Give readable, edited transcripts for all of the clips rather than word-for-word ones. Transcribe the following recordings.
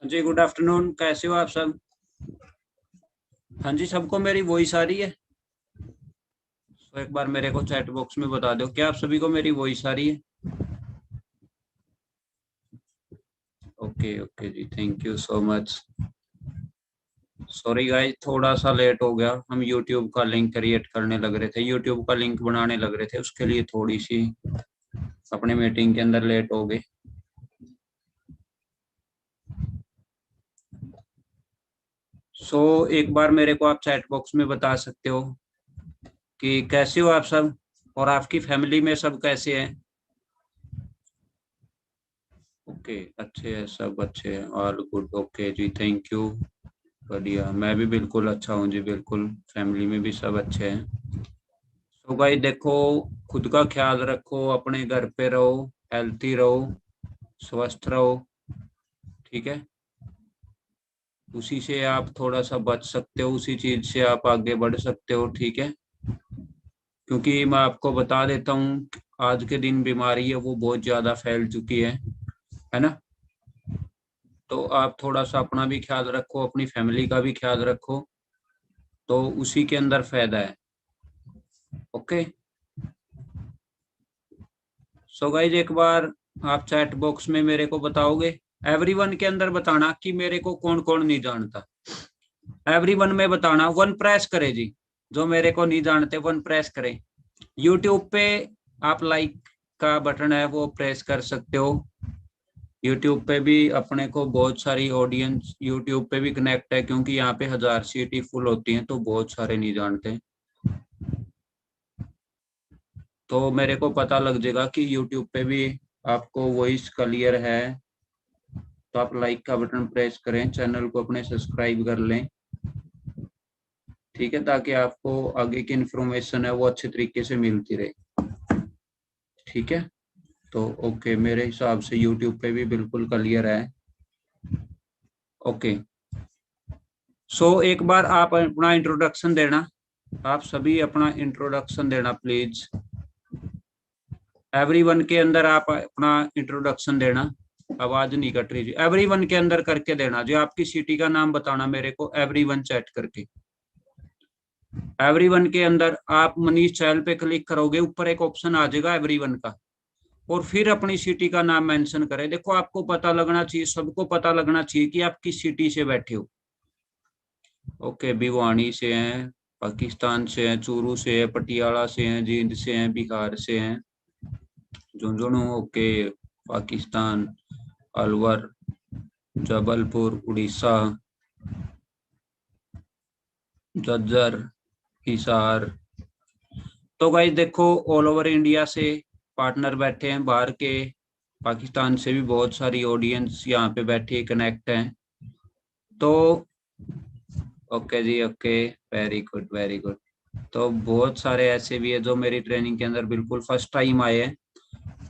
हाँ जी, good afternoon. कैसे हो आप सब? हाँ जी, सबको मेरी वॉइस आ रही है? तो एक बार मेरे को चैट बॉक्स में बता दो, क्या आप सभी को मेरी वॉइस आ रही है? ओके ओके जी, thank you so much. Sorry guys, थोड़ा सा लेट हो गया। हम यूट्यूब का लिंक क्रिएट करने लग रहे थे, यूट्यूब का लिंक बनाने लग रहे थे, उसके लिए थोड़ी सी अपने मीटिंग के अंदर लेट हो गए। एक बार मेरे को आप चैट बॉक्स में बता सकते हो कि कैसे हो आप सब, और आपकी फैमिली में सब कैसे हैं? ओके, अच्छे हैं, सब अच्छे हैं, ऑल गुड। ओके जी, थैंक यू। बढ़िया, मैं भी बिल्कुल अच्छा हूँ जी, बिल्कुल। फैमिली में भी सब अच्छे हैं। तो भाई देखो, खुद का ख्याल रखो, अपने घर पे रहो, हेल्थी रहो, स्वस्थ रहो। ठीक है? उसी से आप थोड़ा सा बच सकते हो, उसी चीज से आप आगे बढ़ सकते हो। ठीक है? क्योंकि मैं आपको बता देता हूँ, आज के दिन बीमारी है वो बहुत ज्यादा फैल चुकी है ना? तो आप थोड़ा सा अपना भी ख्याल रखो, अपनी फैमिली का भी ख्याल रखो, तो उसी के अंदर फायदा है। ओके। सो गाइज, एक बार आप चैट बॉक्स में मेरे को बताओगे, एवरीवन के अंदर बताना कि मेरे को कौन कौन नहीं जानता। एवरीवन में बताना, वन प्रेस करे जी। जो मेरे को नहीं जानते वन प्रेस करें। यूट्यूब पे आप लाइक का बटन है वो प्रेस कर सकते हो। यूट्यूब पे भी अपने को बहुत सारी ऑडियंस यूट्यूब पे भी कनेक्ट है, क्योंकि यहाँ पे 1000 सीटी फुल होती हैं, तो बहुत सारे नहीं जानते। तो मेरे को पता लग जाएगा कि यूट्यूब पे भी आपको वॉइस क्लियर है, तो आप लाइक का बटन प्रेस करें, चैनल को अपने सब्सक्राइब कर लें। ठीक है? ताकि आपको आगे की इंफॉर्मेशन है वो अच्छे तरीके से मिलती रहे। ठीक है? तो ओके, मेरे हिसाब से यूट्यूब पे भी बिल्कुल क्लियर है। ओके। एक बार आप अपना इंट्रोडक्शन देना, आप सभी अपना इंट्रोडक्शन देना प्लीज। एवरीवन के अंदर आप अपना इंट्रोडक्शन देना। आवाज नहीं कट रही जी, एवरीवन के अंदर करके देना जी। आपकी सिटी का नाम बताना मेरे को, एवरीवन चैट करके। एवरीवन के अंदर आप मनीष चहल पे क्लिक करोगे, ऊपर एक ऑप्शन आ जाएगा एवरीवन का, और फिर अपनी सिटी का नाम मेंशन करें। देखो, आपको पता लगना चाहिए, सबको पता लगना चाहिए कि आप किस सिटी से बैठे हो। ओके, भिवानी से हैं, पाकिस्तान से हैं, चूरू से है, पटियाला से हैं, जींद से हैं, बिहार से हैं, झुंझुनू। ओके, पाकिस्तान, अलवर, जबलपुर, उड़ीसा, झज्जर, हिसार। तो गाइस देखो, ऑल ओवर इंडिया से पार्टनर बैठे हैं, बाहर के पाकिस्तान से भी बहुत सारी ऑडियंस यहाँ पे बैठी कनेक्ट है। तो ओके जी, okay, very good very good. तो बहुत सारे ऐसे भी है जो मेरी ट्रेनिंग के अंदर बिल्कुल फर्स्ट टाइम आए हैं।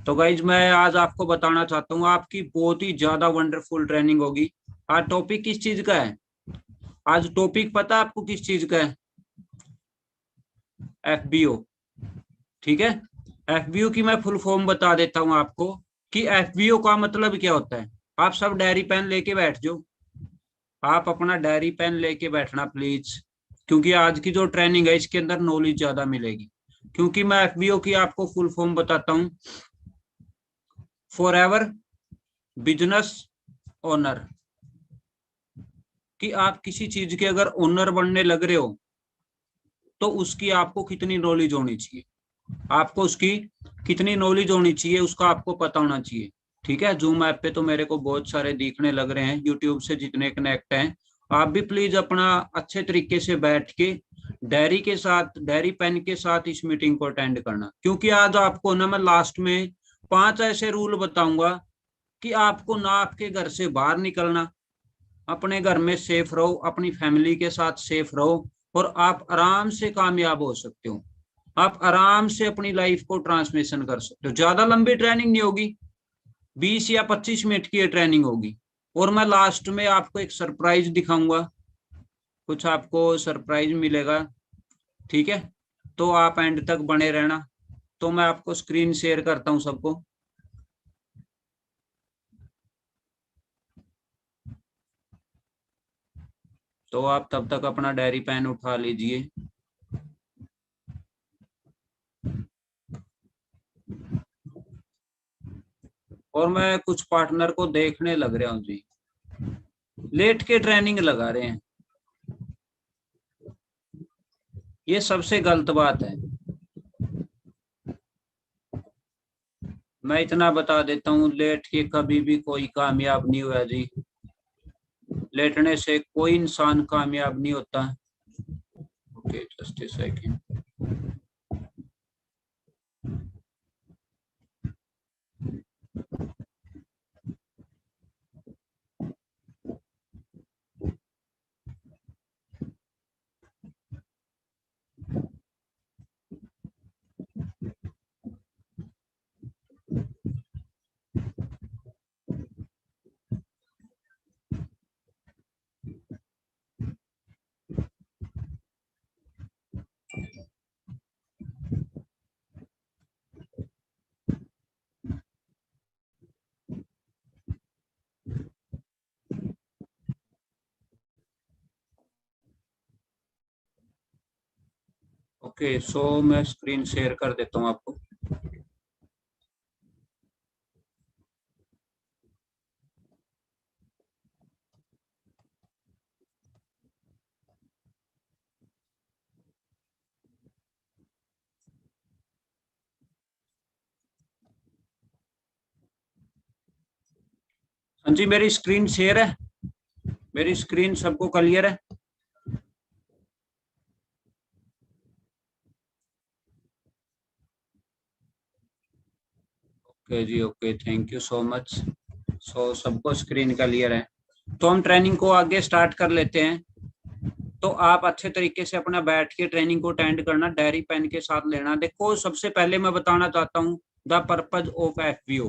तो गाइज, मैं आज आपको बताना चाहता हूँ, आपकी बहुत ही ज्यादा वंडरफुल ट्रेनिंग होगी। आज टॉपिक किस चीज का है? आज टॉपिक पता है आपको किस चीज का है? एफबीओ। ठीक है? एफबीओ की मैं फुल फॉर्म बता देता हूँ आपको कि एफबीओ का मतलब क्या होता है। आप सब डायरी पेन लेके बैठ जाओ। आप अपना डायरी पेन लेके बैठना प्लीज, क्योंकि आज की जो ट्रेनिंग है इसके अंदर नॉलेज ज्यादा मिलेगी। क्योंकि मैं एफबीओ की आपको फुल फॉर्म बताता हूँ, फॉर एवर बिजनेस ओनर। कि आप किसी चीज के अगर ओनर बनने लग रहे हो, तो उसकी आपको कितनी नॉलेज होनी चाहिए, आपको उसकी कितनी नॉलेज होनी चाहिए, उसका आपको पता होना चाहिए। ठीक है? जूम ऐप पे तो मेरे को बहुत सारे दिखने लग रहे हैं, यूट्यूब से जितने कनेक्ट हैं। आप भी प्लीज अपना अच्छे तरीके से बैठ के डायरी के साथ, डायरी पेन के साथ इस मीटिंग को अटेंड करना। क्योंकि आज आपको ना मैं लास्ट में 5 ऐसे रूल बताऊंगा कि आपको ना आपके घर से बाहर निकलना, अपने घर में सेफ रहो, अपनी फैमिली के साथ सेफ रहो, और आप आराम से कामयाब हो सकते हो। आप आराम से अपनी लाइफ को ट्रांसमिशन कर सकते हो। ज्यादा लंबी ट्रेनिंग नहीं होगी, 20 या 25 मिनट की ट्रेनिंग होगी। और मैं लास्ट में आपको एक सरप्राइज दिखाऊंगा, कुछ आपको सरप्राइज मिलेगा। ठीक है? तो आप एंड तक बने रहना। तो मैं आपको स्क्रीन शेयर करता हूं सबको। तो आप तब तक अपना डायरी पेन उठा लीजिए। और मैं कुछ पार्टनर को देखने लग रहा हूँ जी, लेट के ट्रेनिंग लगा रहे हैं। ये सबसे गलत बात है। मैं इतना बता देता हूँ, लेट के कभी भी कोई कामयाब नहीं हुआ जी। लेटने से कोई इंसान कामयाब नहीं होता। Okay, just a second. Okay, so मैं स्क्रीन शेयर कर देता हूँ आपको। हाँ जी, मेरी स्क्रीन शेयर है। मेरी स्क्रीन सबको क्लियर है? ओके जी, okay, thank you so much. So सबको स्क्रीन क्लियर है, तो हम ट्रेनिंग को आगे स्टार्ट कर लेते हैं। तो आप अच्छे तरीके से अपना बैठ के ट्रेनिंग को अटेंड करना, डायरी पेन के साथ लेना। देखो, सबसे पहले मैं बताना चाहता हूँ द पर्पज ऑफ एफबीओ।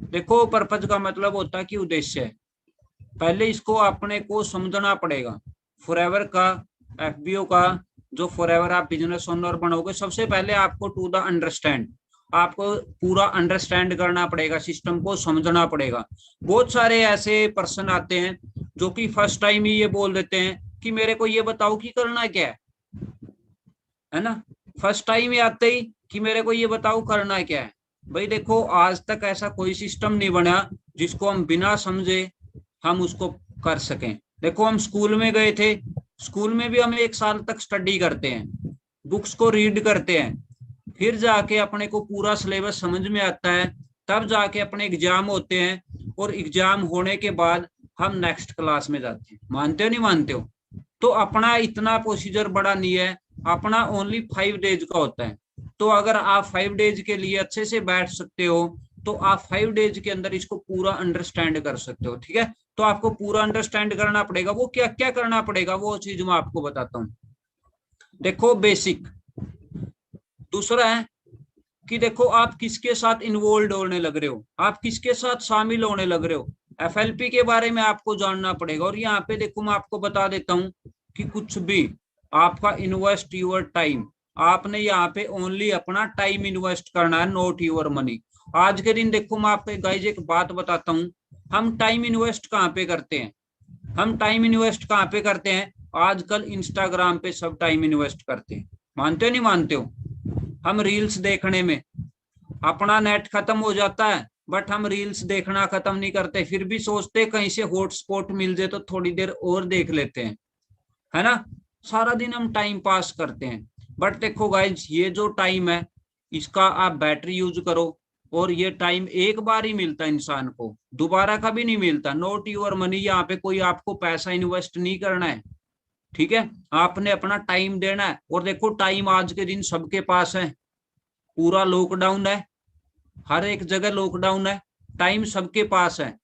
देखो, पर्पज का मतलब होता है कि उद्देश्य है। पहले इसको अपने को समझना पड़ेगा। फॉरएवर का, एफबीओ का, जो फॉरएवर आप बिजनेस ओनर बनोगे, सबसे पहले आपको टू द अंडरस्टैंड, आपको पूरा अंडरस्टैंड करना पड़ेगा, सिस्टम को समझना पड़ेगा। बहुत सारे ऐसे पर्सन आते हैं जो कि फर्स्ट टाइम ही ये बोल देते हैं कि मेरे को ये बताओ कि करना क्या है ना। फर्स्ट टाइम ही आते ही कि मेरे को ये बताओ करना क्या है। भाई देखो, आज तक ऐसा कोई सिस्टम नहीं बना जिसको हम बिना समझे हम उसको कर सकें। देखो, हम स्कूल में गए थे, स्कूल में भी हम 1 साल तक स्टडी करते हैं, बुक्स को रीड करते हैं, फिर जाके अपने को पूरा सिलेबस समझ में आता है, तब जाके अपने एग्जाम होते हैं, और एग्जाम होने के बाद हम नेक्स्ट क्लास में जाते हैं। मानते हो नहीं मानते हो? तो अपना इतना प्रोसीजर बड़ा नहीं है, अपना ओनली 5 डेज का होता है। तो अगर आप 5 डेज के लिए अच्छे से बैठ सकते हो, तो आप 5 डेज के अंदर इसको पूरा अंडरस्टैंड कर सकते हो। ठीक है, तो आपको पूरा अंडरस्टैंड करना पड़ेगा। वो क्या क्या करना पड़ेगा, वो चीज मैं आपको बताता हूँ। देखो, बेसिक। दूसरा है कि देखो, आप किसके साथ इन्वॉल्व होने लग रहे हो, आप किसके साथ शामिल होने लग रहे हो। एफएलपी के बारे में आपको जानना पड़ेगा। और यहाँ पे देखो, मैं आपको बता देता हूँ कि कुछ भी आपका इन्वेस्ट योर टाइम, आपने यहाँ पे ओनली अपना टाइम इन्वेस्ट करना है, नॉट योर मनी। आज के दिन देखो, मैं आपको गाइज एक बात बताता हूँ, हम टाइम इन्वेस्ट कहाँ पे करते हैं, हम टाइम इन्वेस्ट कहाँ पे करते हैं? आजकल इंस्टाग्राम पे सब टाइम इन्वेस्ट करते हैं। मानते हो नहीं मानते हो? हम रील्स देखने में, अपना नेट खत्म हो जाता है, बट हम रील्स देखना खत्म नहीं करते, फिर भी सोचते कहीं से हॉटस्पॉट मिल जाए तो थोड़ी देर और देख लेते हैं, है ना। सारा दिन हम टाइम पास करते हैं। बट देखो गाइज, ये जो टाइम है, इसका आप बैटरी यूज करो। और ये टाइम एक बार ही मिलता है इंसान को, दोबारा कभी नहीं मिलता। नॉट योर मनी, यहाँ पे कोई आपको पैसा इन्वेस्ट नहीं करना है। ठीक है, आपने अपना टाइम देना है। और देखो, टाइम आज के दिन सबके पास है, पूरा लॉकडाउन है, हर एक जगह लॉकडाउन है, टाइम सबके पास है।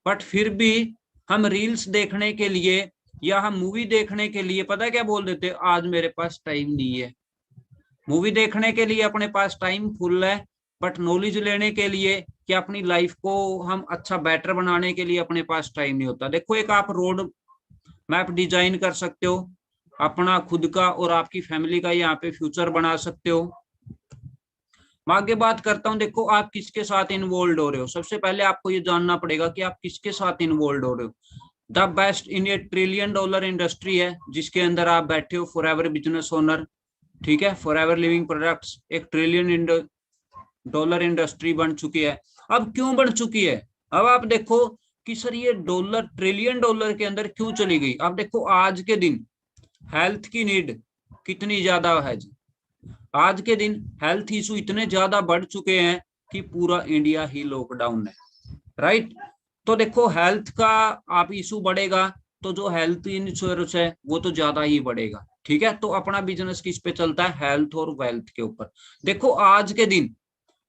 बट फिर भी हम रील्स देखने के लिए या हम मूवी देखने के लिए पता है क्या बोल देते, आज मेरे पास टाइम नहीं है। मूवी देखने के लिए अपने पास टाइम फुल है, बट नॉलेज लेने के लिए कि अपनी लाइफ को हम अच्छा बेटर बनाने के लिए अपने पास टाइम नहीं होता। देखो, एक आप रोड मैप डिजाइन कर सकते हो अपना खुद का, और आपकी फैमिली का यहाँ पे फ्यूचर बना सकते हो। मैं आगे बात करता हूँ। देखो, आप किसके साथ इन्वॉल्व हो रहे हो, सबसे पहले आपको ये जानना पड़ेगा कि आप किसके साथ इन्वॉल्व हो रहे हो। The best in A trillion dollar industry है जिसके अंदर आप बैठे हो, फॉरएवर बिजनेस ओनर, ठीक है। फॉरएवर लिविंग प्रोडक्ट्स एक ट्रिलियन डॉलर इंडस्ट्री बन चुकी है। अब क्यों बन चुकी है? अब आप देखो कि सर ये डॉलर ट्रिलियन डॉलर के अंदर क्यों चली गई। आप देखो आज के दिन हेल्थ की नीड कितनी ज्यादा है जी। आज के दिन हेल्थ इशू इतने ज्यादा बढ़ चुके हैं कि पूरा इंडिया ही लॉकडाउन है, राइट। तो देखो हेल्थ का आप इशू बढ़ेगा तो जो हेल्थ इंश्योरेंस है वो तो ज्यादा ही बढ़ेगा, ठीक है। तो अपना बिजनेस किस पे चलता है? हेल्थ और वेल्थ के ऊपर। देखो आज के दिन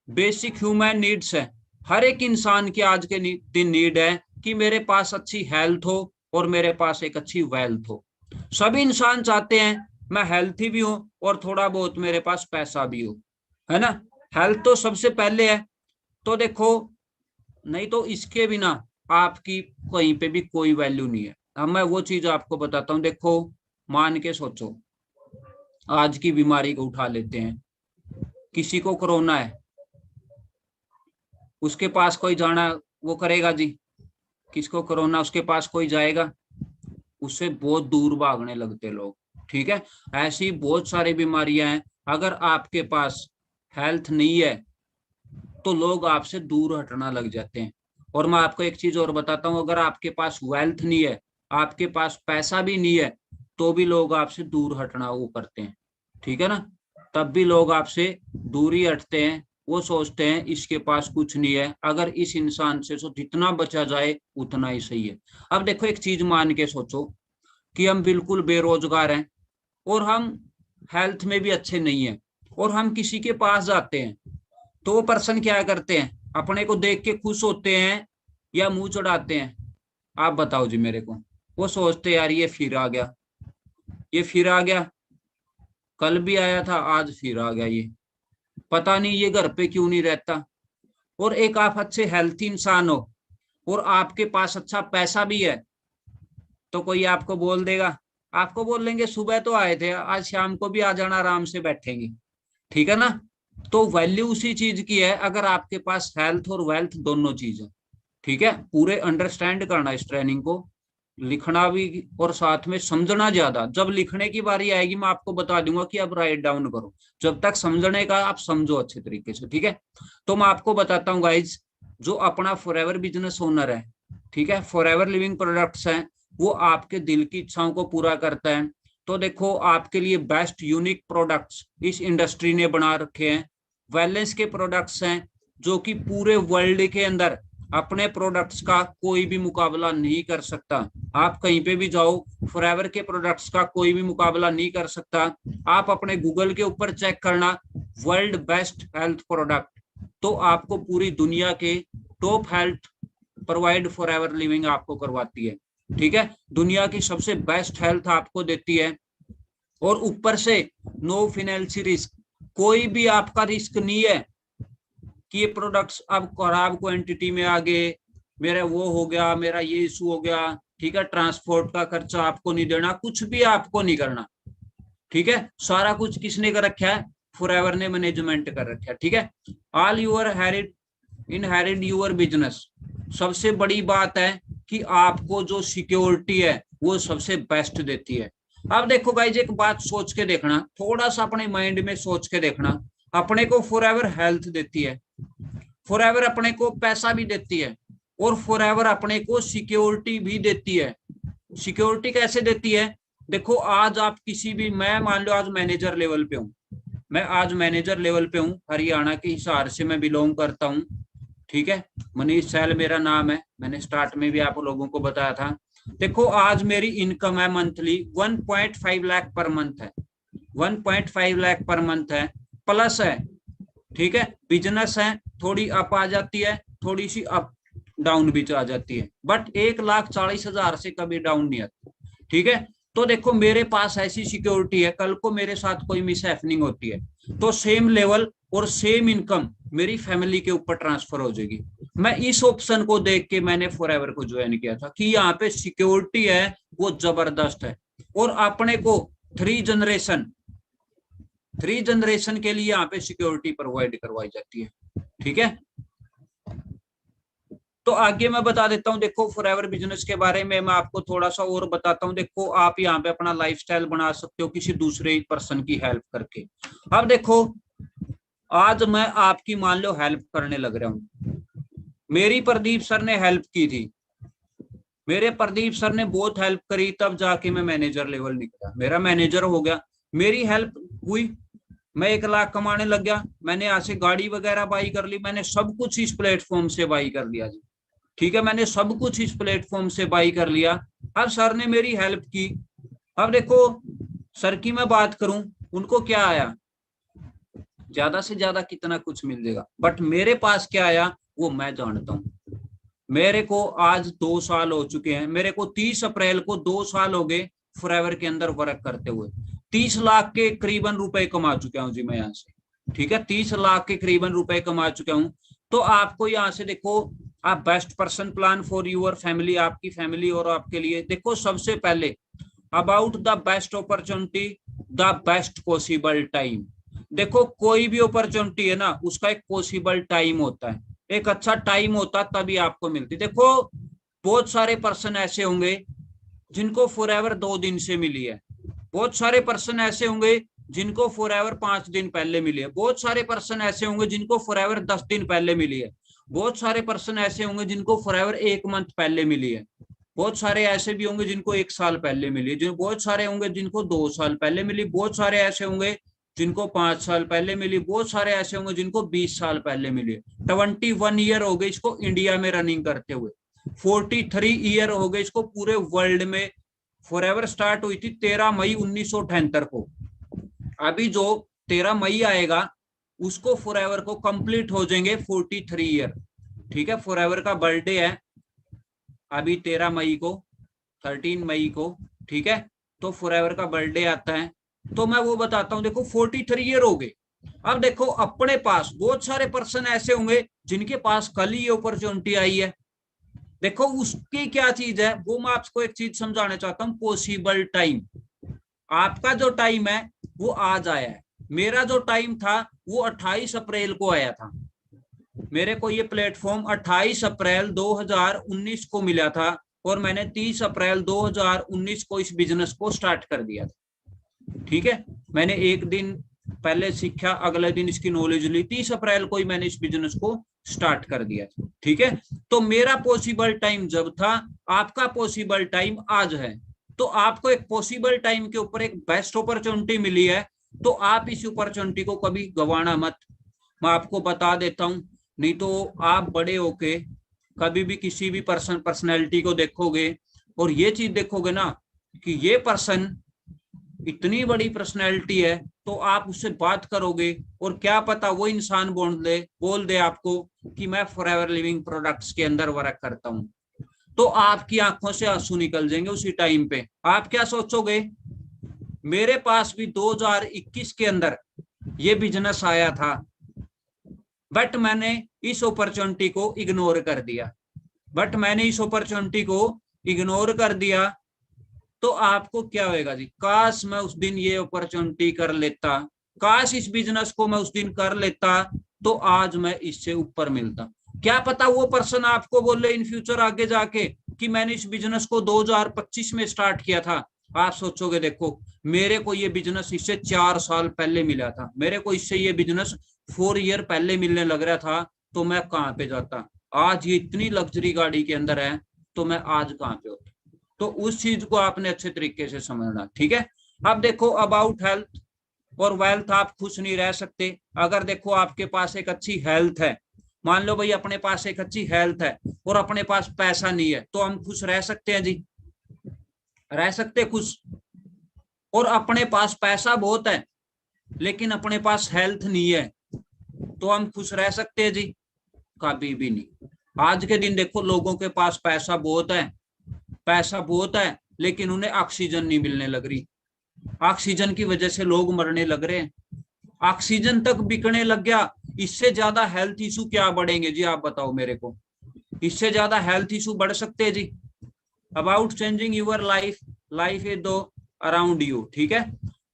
बेसिक ह्यूमन नीड्स है, हर एक इंसान की आज के दिन नीड है कि मेरे पास अच्छी हेल्थ हो और मेरे पास एक अच्छी वेल्थ हो। सभी इंसान चाहते हैं मैं हेल्थी भी हूं और थोड़ा बहुत मेरे पास पैसा भी हो, है ना। हेल्थ तो सबसे पहले है। तो देखो नहीं तो इसके बिना आपकी कहीं पे भी कोई वैल्यू नहीं है। अब मैं वो चीज आपको बताता हूँ। देखो मान के सोचो, आज की बीमारी को उठा लेते हैं, किसी को कोरोना है, उसके पास कोई जाना वो करेगा जी? किसको कोरोना उसके पास कोई जाएगा? उससे बहुत दूर भागने लगते लोग, ठीक है। ऐसी बहुत सारी बीमारियां हैं, अगर आपके पास हेल्थ नहीं है तो लोग आपसे दूर हटना लग जाते हैं। और मैं आपको एक चीज और बताता हूँ, अगर आपके पास वेल्थ नहीं है, आपके पास पैसा भी नहीं है, तो भी लोग आपसे दूर हटना वो करते हैं, ठीक है ना। तब भी लोग आपसे दूरी हटते हैं, वो सोचते हैं इसके पास कुछ नहीं है, अगर इस इंसान से तो जितना बचा जाए उतना ही सही है। अब देखो एक चीज मान के सोचो कि हम बिल्कुल बेरोजगार हैं और हम हेल्थ में भी अच्छे नहीं है और हम किसी के पास जाते हैं, तो वो पर्सन क्या करते हैं? अपने को देख के खुश होते हैं या मुंह चढ़ाते हैं? आप बताओ जी मेरे को। वो सोचते यार ये फिर आ गया, ये फिर आ गया, कल भी आया था आज फिर आ गया, ये पता नहीं ये घर पे क्यों नहीं रहता। और एक आप अच्छे हेल्थी इंसान हो और आपके पास अच्छा पैसा भी है, तो कोई आपको बोल देगा? आपको बोल लेंगे सुबह तो आए थे, आज शाम को भी आ जाना, आराम से बैठेंगे, ठीक है ना। तो वैल्यू उसी चीज की है अगर आपके पास हेल्थ और वेल्थ दोनों चीज है, ठीक है। पूरे अंडरस्टैंड करना इस ट्रेनिंग को, लिखना भी और साथ में समझना ज्यादा। जब लिखने की बारी आएगी मैं आपको बता दूंगा कि अब राइट डाउन करो, जब तक समझने का आप समझो अच्छे तरीके से, ठीक है। तो मैं आपको बताता हूँ गाइज, जो अपना फॉरएवर बिजनेस ओनर है, ठीक है, फॉरएवर लिविंग प्रोडक्ट्स है, वो आपके दिल की इच्छाओं को पूरा करता है। तो देखो आपके लिए बेस्ट यूनिक प्रोडक्ट्स इस इंडस्ट्री ने बना रखे हैं। वेलनेस के प्रोडक्ट्स हैं जो कि पूरे वर्ल्ड के अंदर अपने प्रोडक्ट्स का कोई भी मुकाबला नहीं कर सकता। आप कहीं पे भी जाओ, फॉरएवर के प्रोडक्ट्स का कोई भी मुकाबला नहीं कर सकता। आप अपने गूगल के ऊपर चेक करना वर्ल्ड बेस्ट हेल्थ प्रोडक्ट, तो आपको पूरी दुनिया के top health provide forever living आपको करवाती है, ठीक है। दुनिया की सबसे बेस्ट हेल्थ आपको देती है और ऊपर से नो फाइनेंशियल रिस्क, कोई भी आपका रिस्क नहीं है कि ये प्रोडक्ट्स अब खराब क्वांटिटी में आ गए, मेरा वो हो गया, मेरा ये इशू हो गया, ठीक है। ट्रांसपोर्ट का खर्चा आपको नहीं देना, कुछ भी आपको नहीं करना, ठीक है। सारा कुछ किसने कर रखा है? फॉरएवर ने मैनेजमेंट कर रखा है, ठीक है। All your heirs inherit your business. सबसे बड़ी बात है कि आपको जो सिक्योरिटी है वो सबसे बेस्ट देती है। अब देखो गाइज एक बात सोच के देखना, थोड़ा सा अपने माइंड में सोच के देखना, अपने को फॉरएवर हेल्थ देती है, फॉरएवर अपने को पैसा भी देती है और फॉरएवर अपने को सिक्योरिटी भी देती है। सिक्योरिटी कैसे देती है? देखो आज आप किसी भी, मैं मान लो आज मैनेजर लेवल पे हूँ, मैं आज मैनेजर लेवल पे हूँ, हरियाणा के हिसार से मैं बिलोंग करता हूँ, ठीक है। मनीष सैल मेरा नाम है, मैंने स्टार्ट में भी आप लोगों को बताया था। देखो आज मेरी इनकम है मंथली 1.5 लाख पर मंथ है, 1.5 लाख पर मंथ है, प्लस है, ठीक है। बिजनेस है, थोड़ी अप आ जाती है, थोड़ी सी अप डाउन भी आ जाती है, बट 1,40,000 से कभी डाउन नहीं आती, ठीक है। तो देखो मेरे पास ऐसी सिक्योरिटी है, कल को मेरे साथ कोई मिस हैपनिंग होती है तो सेम लेवल और सेम इनकम मेरी फैमिली के ऊपर ट्रांसफर हो जाएगी। मैं इस ऑप्शन को देख के मैंने फॉरएवर को ज्वाइन किया था कि यहाँ पे सिक्योरिटी है वो जबरदस्त है और अपने को थ्री जनरेशन के लिए यहाँ पे सिक्योरिटी प्रोवाइड करवाई जाती है, ठीक है। तो आगे मैं बता देता हूँ, देखो फॉरएवर बिजनेस के बारे में मैं आपको थोड़ा सा और बताता हूँ। देखो आप यहाँ पे अपना लाइफस्टाइल बना सकते हो किसी दूसरे पर्सन की हेल्प करके। अब देखो आज मैं आपकी मान लो हेल्प करने लग रहा हूँ, मेरी प्रदीप सर ने हेल्प की थी, मेरे प्रदीप सर ने बहुत हेल्प करी, तब जाके मैं मैनेजर लेवल निकला, मेरा मैनेजर हो गया, मेरी हेल्प हुई, मैं 1 लाख कमाने लग गया, मैंने यहाँ से गाड़ी वगैरह बाई कर ली, मैंने सब कुछ इस प्लेटफॉर्म से बाई कर लिया जी, ठीक है, मैंने सब कुछ इस प्लेटफॉर्म से बाई कर लिया। अब सर ने मेरी हेल्प की। अब देखो सर की मैं बात करूं, उनको क्या आया, ज्यादा से ज्यादा कितना कुछ मिल जाएगा, बट मेरे पास क्या आया वो मैं जानता हूं। मेरे को आज 2 साल हो चुके हैं, मेरे को 30 अप्रैल को 2 साल हो गए फॉरएवर के अंदर वर्क करते हुए। 30 लाख के करीबन रुपए कमा चुका हूं जी मैं यहाँ से, ठीक है, 30 लाख के करीबन रुपए कमा चुका हूं। तो आपको यहाँ से देखो, आप best person plan for your family, आपकी फैमिली और आपके लिए, देखो सबसे पहले about the best opportunity, the best possible time. देखो कोई भी अपॉर्चुनिटी है ना, उसका एक पॉसिबल टाइम होता है, एक अच्छा टाइम होता तभी आपको मिलती। देखो बहुत सारे पर्सन ऐसे होंगे जिनको फॉरएवर 2 दिन से मिली है, बहुत सारे पर्सन ऐसे होंगे जिनको फॉरएवर 5 दिन पहले मिली है, बहुत सारे पर्सन ऐसे होंगे जिनको फॉरएवर 10 दिन पहले मिली है, बहुत सारे पर्सन ऐसे होंगे जिनको फॉरएवर 1 मंथ पहले मिली है, बहुत सारे ऐसे भी होंगे जिनको 1 साल पहले मिली, जो बहुत सारे होंगे जिनको 2 साल पहले मिली, बहुत सारे ऐसे होंगे जिनको 5 साल पहले मिली, बहुत सारे ऐसे होंगे जिनको 20 साल पहले मिली। 21 ईयर हो गए इसको इंडिया में रनिंग करते हुए, 43 ईयर हो गए इसको पूरे वर्ल्ड में। फॉरएवर स्टार्ट हुई थी 13 मई 1978 को, अभी जो 13 मई आएगा उसको फॉरएवर को कंप्लीट हो जाएंगे 43 ईयर, ठीक है, फॉरएवर का बर्थडे है अभी 13 मई को, 13 मई को, ठीक है, तो फॉरएवर का बर्थडे आता है। तो मैं वो बताता हूँ, देखो 43 ईयर हो गए। अब देखो अपने पास बहुत सारे पर्सन ऐसे होंगे जिनके पास कल ही अपॉर्चुनिटी आई है, देखो उसकी क्या चीज है वो मैं आपको एक चीज समझाना चाहता हूँ, पॉसिबल टाइम। आपका जो टाइम है वो आज आया है, मेरा जो टाइम था वो 28 अप्रैल को आया था, मेरे को ये प्लेटफॉर्म 28 अप्रैल 2019 को मिला था और मैंने 30 अप्रैल 2019 को इस बिजनेस को स्टार्ट कर दिया था, ठीक है, मैंने 1 दिन पहले सीखा, अगले दिन इसकी नॉलेज ली, 30 अप्रैल को ही मैंने इस बिजनेस को स्टार्ट कर दिया, ठीक है। तो मेरा पॉसिबल टाइम जब था, आपका पॉसिबल टाइम आज है, तो आपको एक पॉसिबल टाइम के ऊपर एक बेस्ट अपॉर्चुनिटी मिली है, तो आप इस अपॉर्चुनिटी को कभी गंवाना मत। मैं आपको बता देता हूं, नहीं तो आप बड़े होके कभी भी किसी भी पर्सनैलिटी को देखोगे और ये चीज देखोगे ना कि ये पर्सन इतनी बड़ी पर्सनैलिटी है, तो आप उससे बात करोगे और क्या पता वो इंसान बोल दे आपको कि मैं फॉरएवर लिविंग प्रोडक्ट्स के अंदर वर्क करता हूं, तो आपकी आंखों से आंसू निकल जाएंगे उसी टाइम पे। आप क्या सोचोगे, मेरे पास भी 2021 के अंदर ये बिजनेस आया था, बट मैंने इस अपॉर्चुनिटी को इग्नोर कर दिया, बट मैंने इस अपॉर्चुनिटी को इग्नोर कर दिया, तो आपको क्या होएगा जी, काश मैं उस दिन ये अपॉर्चुनिटी कर लेता, काश इस बिजनेस को मैं उस दिन कर लेता, तो आज मैं इससे ऊपर मिलता। क्या पता वो पर्सन आपको बोले इन फ्यूचर आगे जाके कि मैंने इस बिजनेस को 2025 में स्टार्ट किया था, आप सोचोगे देखो मेरे को ये बिजनेस इससे 4 साल पहले मिला था, मेरे को इससे ये बिजनेस 4 ईयर पहले मिलने लग रहा था, तो मैं कहाँ पे जाता, आज ये इतनी लग्जरी गाड़ी के अंदर है, तो मैं आज कहाँ पे होता। तो उस चीज को आपने अच्छे तरीके से समझना, ठीक है। अब देखो अबाउट हेल्थ और वेल्थ, आप खुश नहीं रह सकते अगर देखो आपके पास एक अच्छी हेल्थ है, मान लो भाई अपने पास एक अच्छी हेल्थ है और अपने पास पैसा नहीं है, तो हम खुश रह सकते हैं जी, रह सकते खुश। और अपने पास पैसा बहुत है लेकिन अपने पास हेल्थ नहीं है, तो हम खुश रह सकते हैं जी, कभी भी नहीं। आज के दिन देखो लोगों के पास पैसा बहुत है, पैसा बहुत है लेकिन उन्हें ऑक्सीजन नहीं मिलने लग रही, ऑक्सीजन की वजह से लोग मरने लग रहे हैं, ऑक्सीजन तक बिकने लग गया, इससे ज्यादा हेल्थ इशू क्या बढ़ेंगे जी, आप बताओ मेरे को, इससे ज्यादा हेल्थ इशू बढ़ सकते हैं जी। About changing your life, life is do around you, ठीक है।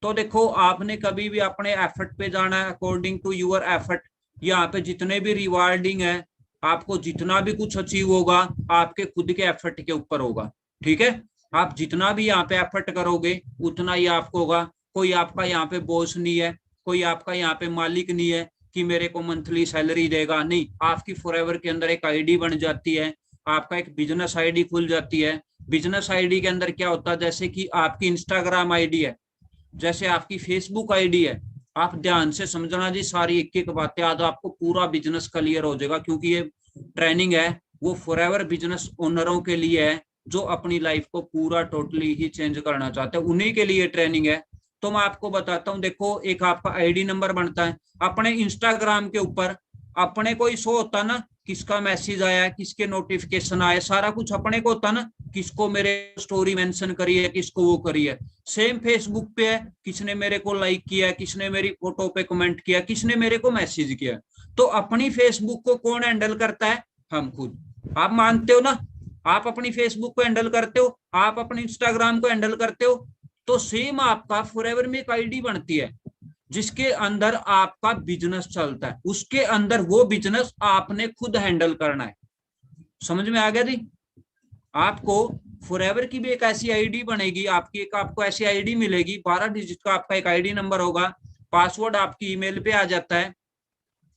तो देखो आपने कभी भी अपने एफर्ट पे जाना है, अकॉर्डिंग टू यूर एफर्ट, यहाँ पे जितने भी रिवार्डिंग है आपको जितना भी कुछ अचीव होगा आपके खुद के एफर्ट के ऊपर होगा। ठीक है, आप जितना भी यहाँ पे एफर्ट करोगे उतना ही आपको होगा। कोई आपका यहाँ पे बॉस नहीं है, कोई आपका यहाँ पे मालिक नहीं है कि मेरे को मंथली सैलरी देगा, नहीं। आपकी फॉरएवर के अंदर एक आईडी बन जाती है, आपका एक बिजनेस आईडी खुल जाती है। बिजनेस आईडी के अंदर क्या होता है, जैसे कि आपकी इंस्टाग्राम आईडी है, जैसे आपकी फेसबुक आईडी है। आप ध्यान से समझना जी, सारी एक एक बातें, आज आपको पूरा बिजनेस क्लियर हो जाएगा, क्योंकि ये ट्रेनिंग है वो फॉरएवर बिजनेस ओनरों के लिए है, जो अपनी लाइफ को पूरा टोटली ही चेंज करना चाहते हैं, उन्हीं के लिए ट्रेनिंग है। तो मैं आपको बताता हूँ, देखो एक आपका आईडी नंबर बनता है अपने इंस्टाग्राम के ऊपर, अपने को ही शो होता ना किसका मैसेज आया, किसके नोटिफिकेशन आए, सारा कुछ अपने को होता ना, किसको मेरे स्टोरी मेंशन करी है, किसको वो करी है। सेम फेसबुक पे है, किसने मेरे को लाइक किया, किसने मेरी फोटो पे कमेंट किया, किसने मेरे को मैसेज किया। तो अपनी फेसबुक को कौन हैंडल करता है, हम खुद। आप मानते हो ना, आप अपनी फेसबुक को हैंडल करते हो, आप अपने इंस्टाग्राम को हैंडल करते हो। तो सेम आपका फॉरएवर में एक आईडी बनती है जिसके अंदर आपका बिजनेस चलता है, उसके अंदर वो बिजनेस आपने खुद हैंडल करना है। समझ में आ गया जी। आपको फॉरएवर की भी एक ऐसी आईडी बनेगी, आपकी एक आपको ऐसी आईडी मिलेगी, 12 डिजिट का आपका एक आईडी नंबर होगा, पासवर्ड आपकी ईमेल पे आ जाता है।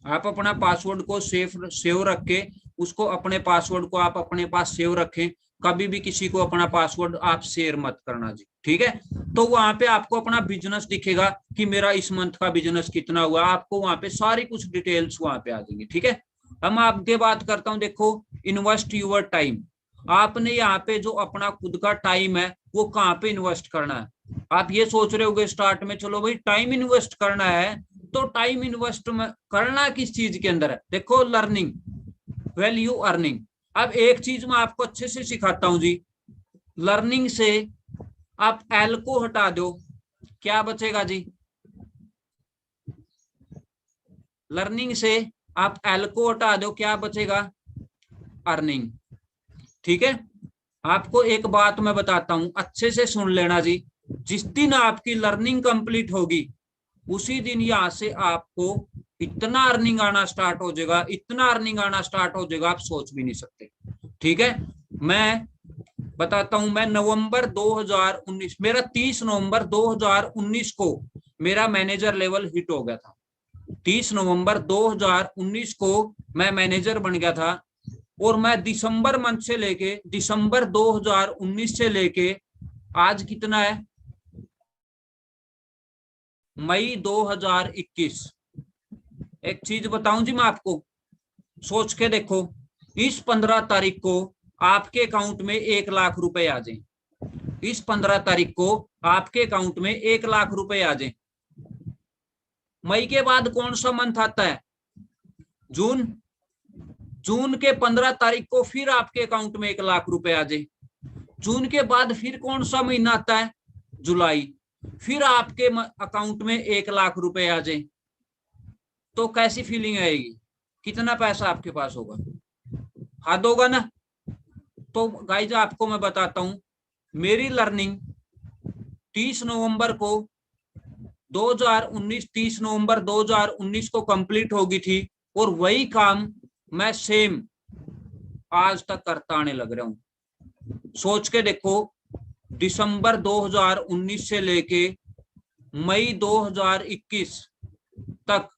आप अपना पासवर्ड को सेव रख के, उसको अपने पासवर्ड को आप अपने पास सेव रखें, कभी भी किसी को अपना पासवर्ड आप शेयर मत करना जी। ठीक है, तो वहां पे आपको अपना बिजनेस दिखेगा कि मेरा इस मंथ का बिजनेस कितना हुआ, आपको वहां पे सारी कुछ डिटेल्स वहां पे आ जाएंगी। ठीक है, हम आपके बात करता हूं, देखो इन्वेस्ट यूर टाइम। आपने यहाँ पे जो अपना खुद का टाइम है वो कहाँ पे इन्वेस्ट करना है। आप ये सोच रहे होगे स्टार्ट में, चलो भाई टाइम इन्वेस्ट करना है, तो टाइम इन्वेस्ट में करना किस चीज के अंदर है, देखो लर्निंग, वैल्यू अर्निंग। अब एक चीज मैं आपको अच्छे से सिखाता हूं जी, लर्निंग से आप एल को हटा दो, क्या बचेगा जी, लर्निंग से आप एल को हटा दो, क्या बचेगा, अर्निंग। ठीक है, आपको एक बात मैं बताता हूं, अच्छे से सुन लेना जी। जिस दिन आपकी लर्निंग कंप्लीट होगी उसी दिन यहां से आपको इतना अर्निंग आना स्टार्ट हो जाएगा, इतना अर्निंग आना स्टार्ट हो जाएगा, आप सोच भी नहीं सकते। ठीक है, मैं बताता हूं, मैं नवंबर 2019, मेरा 30 नवंबर 2019 को मेरा मैनेजर लेवल हिट हो गया था। 30 नवंबर 2019 को मैं मैनेजर बन गया था, और मैं दिसंबर मंथ से लेके, दिसंबर 2019 से लेके आज कितना है, मई 2021। एक चीज बताऊं जी मैं आपको, सोच के देखो, इस 15 तारीख को आपके अकाउंट में 1 लाख रुपए आ जाए, इस 15 तारीख को आपके अकाउंट में 1 लाख रुपए आ जाए। मई के बाद कौन सा मंथ आता है, जून। जून के 15 तारीख को फिर आपके अकाउंट में 1 लाख रुपए आ जाए। जून के बाद फिर कौन सा महीना आता है, जुलाई, फिर आपके अकाउंट में 1 लाख रुपए आ जाए। तो कैसी फीलिंग आएगी, कितना पैसा आपके पास होगा, हाथ होगा ना। तो गाइज आपको मैं बताता हूं, मेरी लर्निंग 30 नवंबर को 2019, 30 नवंबर 2019 को कंप्लीट होगी थी, और वही काम मैं सेम आज तक करता आने लग रहा हूं। सोच के देखो, दिसंबर 2019 से लेके मई 2021 तक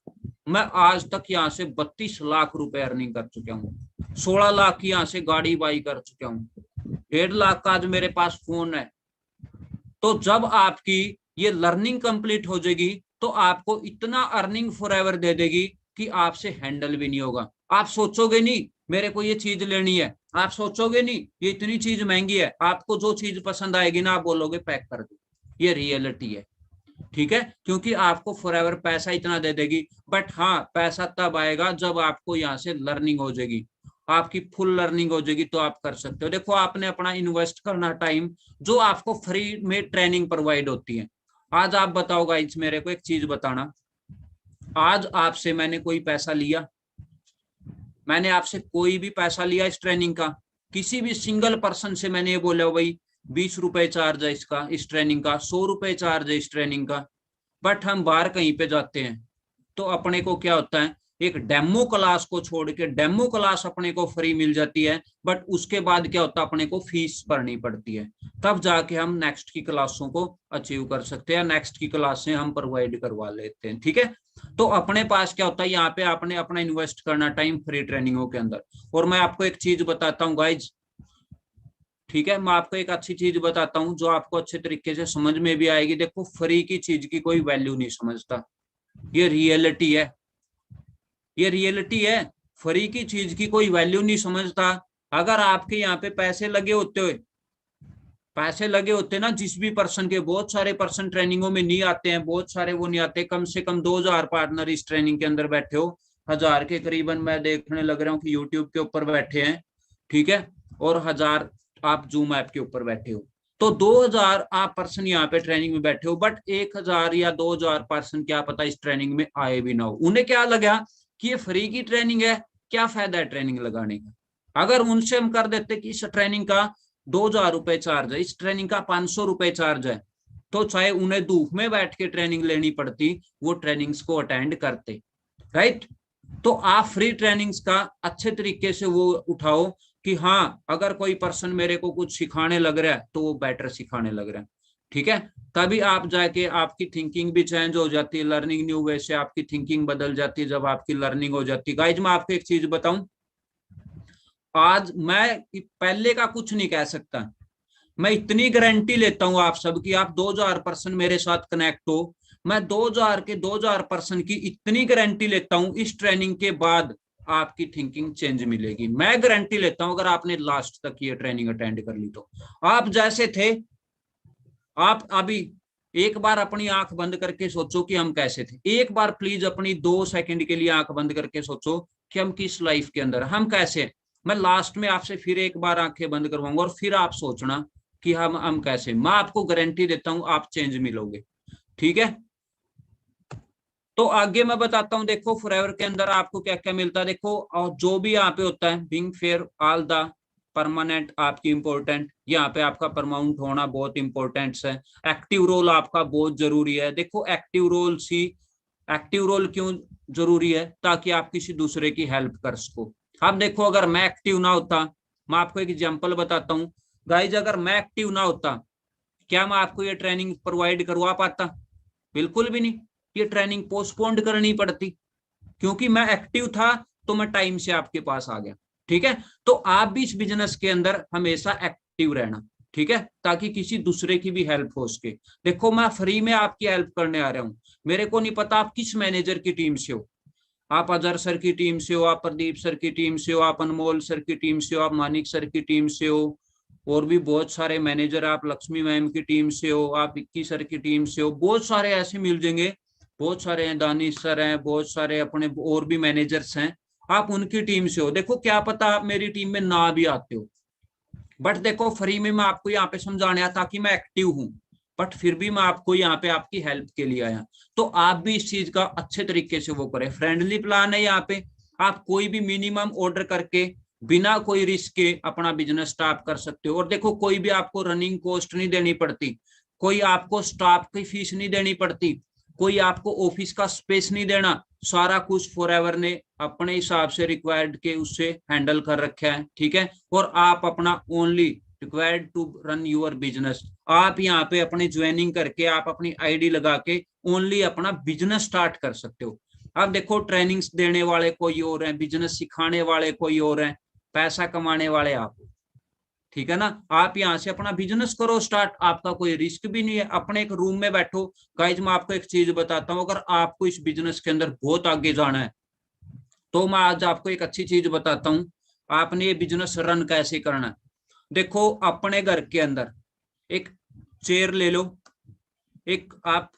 मैं आज तक यहां से 32 लाख रुपए अर्निंग कर चुका हूं, 16 लाख की यहां से गाड़ी बाई कर चुका हूं, 1.5 लाख का आज मेरे पास फोन है। तो जब आपकी ये लर्निंग कंप्लीट हो जाएगी तो आपको इतना अर्निंग फॉरएवर दे देगी कि आपसे हैंडल भी नहीं होगा। आप सोचोगे नहीं मेरे को ये चीज लेनी है, आप सोचोगे नहीं ये इतनी चीज महंगी है, आपको जो चीज पसंद आएगी ना आप बोलोगे पैक कर दो, ये रियलिटी है। ठीक है, क्योंकि आपको फॉरएवर पैसा इतना दे देगी। बट हाँ, पैसा तब आएगा जब आपको यहाँ से लर्निंग हो जाएगी, आपकी फुल लर्निंग हो जाएगी, तो आप कर सकते हो। देखो आपने अपना इन्वेस्ट करना टाइम, जो आपको फ्री में ट्रेनिंग प्रोवाइड होती है। आज आप बताओ गाइस, मेरे को एक चीज बताना, आज आपसे मैंने कोई पैसा लिया, मैंने आपसे कोई भी पैसा लिया इस ट्रेनिंग का, किसी भी सिंगल पर्सन से मैंने ये बोला भाई 20 रुपए चार्ज है इसका, इस ट्रेनिंग का 100 रुपए चार्ज है इस ट्रेनिंग का। बट हम बाहर कहीं पे जाते हैं तो अपने को क्या होता है, एक डेमो क्लास को छोड़ के, डेमो क्लास अपने को फ्री मिल जाती है, बट उसके बाद क्या होता है, अपने को फीस भरनी पड़ती है, तब जाके हम नेक्स्ट की क्लासों को अचीव कर सकते हैं, नेक्स्ट की क्लासें हम प्रोवाइड करवा लेते हैं। ठीक है, तो अपने पास क्या होता है, यहाँ पे आपने अपना इन्वेस्ट करना टाइम फ्री ट्रेनिंगों के अंदर। और मैं आपको एक चीज बताता हूँ गाइज, ठीक है, मैं आपको एक अच्छी चीज बताता हूँ जो आपको अच्छे तरीके से समझ में भी आएगी। देखो, फ्री की चीज की कोई वैल्यू नहीं समझता, ये रियलिटी है, ये रियलिटी है। फ्री की चीज की कोई वैल्यू नहीं समझता। अगर आपके यहाँ पे पैसे लगे ना, जिस भी पर्सन के, बहुत सारे पर्सन ट्रेनिंगों में नहीं आते हैं, बहुत सारे वो नहीं आते, कम से कम 2000 पार्टनर इस ट्रेनिंग के अंदर बैठे हो, 1000 के करीबन मैं देखने लग रहा हूँ कि यूट्यूब के ऊपर बैठे हैं, ठीक है, और 1000 आप जूम ऐप के ऊपर बैठे हो, तो 2000 आप पर्सन यहाँ पे ट्रेनिंग में बैठे हो, बट 1000 या 2000 पर्सन क्या पता इस ट्रेनिंग में आए भी ना हो। उन्हें क्या लगा कि ये फ्री की ट्रेनिंग है, क्या फायदा है ट्रेनिंग लगाने का। अगर उनसे हम कर देते कि इस ट्रेनिंग का 2000 रुपए चार्ज है, इस ट्रेनिंग का 500 रुपए चार्ज है, तो चाहे उन्हें धूप में बैठ के ट्रेनिंग लेनी पड़ती, वो ट्रेनिंग्स को अटेंड करते, राइट। तो आप फ्री ट्रेनिंग्स का अच्छे तरीके से वो उठाओ कि हाँ, अगर कोई पर्सन मेरे को कुछ सिखाने लग रहा है तो वो बेटर सिखाने लग रहा है, ठीक है, तभी आप जाके आपकी थिंकिंग भी चेंज हो जाती है, लर्निंग न्यू वे से आपकी थिंकिंग बदल जाती है जब आपकी लर्निंग हो जाती है। गाइज मैं आपको एक चीज बताऊं, आज मैं पहले का कुछ नहीं कह सकता, मैं इतनी गारंटी लेता हूं आप सब की, आप 2000 पर्सन मेरे साथ कनेक्ट हो, मैं 2000 पर्सन की इतनी गारंटी लेता हूं, इस ट्रेनिंग के बाद आपकी थिंकिंग चेंज मिलेगी। मैं गारंटी लेता हूं, अगर आपने लास्ट तक ये ट्रेनिंग अटेंड कर ली तो आप जैसे थे, आप अभी एक बार अपनी आंख बंद करके सोचो कि हम कैसे थे। एक बार प्लीज अपनी 2 सेकंड के लिए आंख बंद करके सोचो कि हम किस लाइफ के अंदर, हम कैसे। मैं लास्ट में आपसे फिर एक बार आंखें बंद करवाऊंगा और फिर आप सोचना कि हम कैसे। मैं आपको गारंटी देता हूं आप चेंज मिलोगे, ठीक है। तो आगे मैं बताता हूं, देखो फॉरएवर के अंदर आपको क्या क्या मिलता है। देखो, और जो भी यहाँ पे होता है, being fair all the permanent आपकी इंपॉर्टेंट, यहाँ पे आपका परमानेंट होना बहुत इंपॉर्टेंट है। एक्टिव रोल आपका बहुत जरूरी है। देखो एक्टिव रोल क्यों जरूरी है, ताकि आप किसी दूसरे की हेल्प कर सको। अब देखो, अगर मैं एक्टिव ना होता, मैं आपको एक एग्जांपल बताता हूँ गाइज, अगर मैं एक्टिव ना होता, क्या मैं आपको ये ट्रेनिंग प्रोवाइड करवा पाता? बिल्कुल भी नहीं, ये ट्रेनिंग पोस्टपोन्ड करनी पड़ती, क्योंकि मैं एक्टिव था तो मैं टाइम से आपके पास आ गया, ठीक है। तो आप भी इस बिजनेस के अंदर हमेशा एक्टिव रहना, ठीक है, ताकि किसी दूसरे की भी हेल्प हो सके। देखो, मैं फ्री में आपकी हेल्प करने आ रहा हूँ, मेरे को नहीं पता आप किस मैनेजर की टीम से हो, आप अजहर सर की टीम से हो, आप प्रदीप सर की टीम से हो, आप अनमोल सर की टीम से हो, आप मानिक सर की टीम से हो, और भी बहुत सारे मैनेजर, आप लक्ष्मी मैम की टीम से हो, आप इक्की सर की टीम से हो, बहुत सारे ऐसे मिल जाएंगे, बहुत सारे हैं, दानिश सर हैं, बहुत सारे अपने और भी मैनेजर्स हैं, आप उनकी टीम से हो। देखो, क्या पता आप मेरी टीम में ना भी आते हो, बट देखो फ्री में मैं आपको यहाँ पे समझाने आया ताकि मैं एक्टिव हूँ, बट फिर भी मैं आपको यहाँ पे आपकी हेल्प के लिए आया। तो आप भी इस चीज का अच्छे तरीके से वो करें। फ्रेंडली प्लान है यहाँ पे, आप कोई भी मिनिमम ऑर्डर करके बिना कोई रिस्क के अपना बिजनेस स्टार्ट कर सकते हो। और देखो, कोई भी आपको रनिंग कॉस्ट नहीं देनी पड़ती, कोई आपको स्टाफ की फीस नहीं देनी पड़ती, कोई आपको ऑफिस का स्पेस नहीं देना, सारा कुछ फॉरएवर ने अपने हिसाब से रिक्वायर्ड के उससे हैंडल कर रखा है, ठीक है। और आप अपना only required to run your business, आप यहाँ पे अपनी ज्वाइनिंग करके आप अपनी आईडी लगा के ओनली अपना बिजनेस स्टार्ट कर सकते हो। अब देखो, ट्रेनिंग्स देने वाले कोई और हैं, बिजनेस सिखाने वाले कोई और हैं, पैसा कमाने वाले आप, ठीक है ना। आप यहाँ से अपना बिजनेस करो स्टार्ट, आपका कोई रिस्क भी नहीं है, अपने एक रूम में बैठो। गाइज मैं आपको एक चीज बताता हूँ, अगर आपको इस बिजनेस के अंदर बहुत आगे जाना है तो मैं आज आपको एक अच्छी चीज बताता हूँ, आपने ये बिजनेस रन कैसे करना है। देखो, अपने घर के अंदर एक चेयर ले लो, एक आप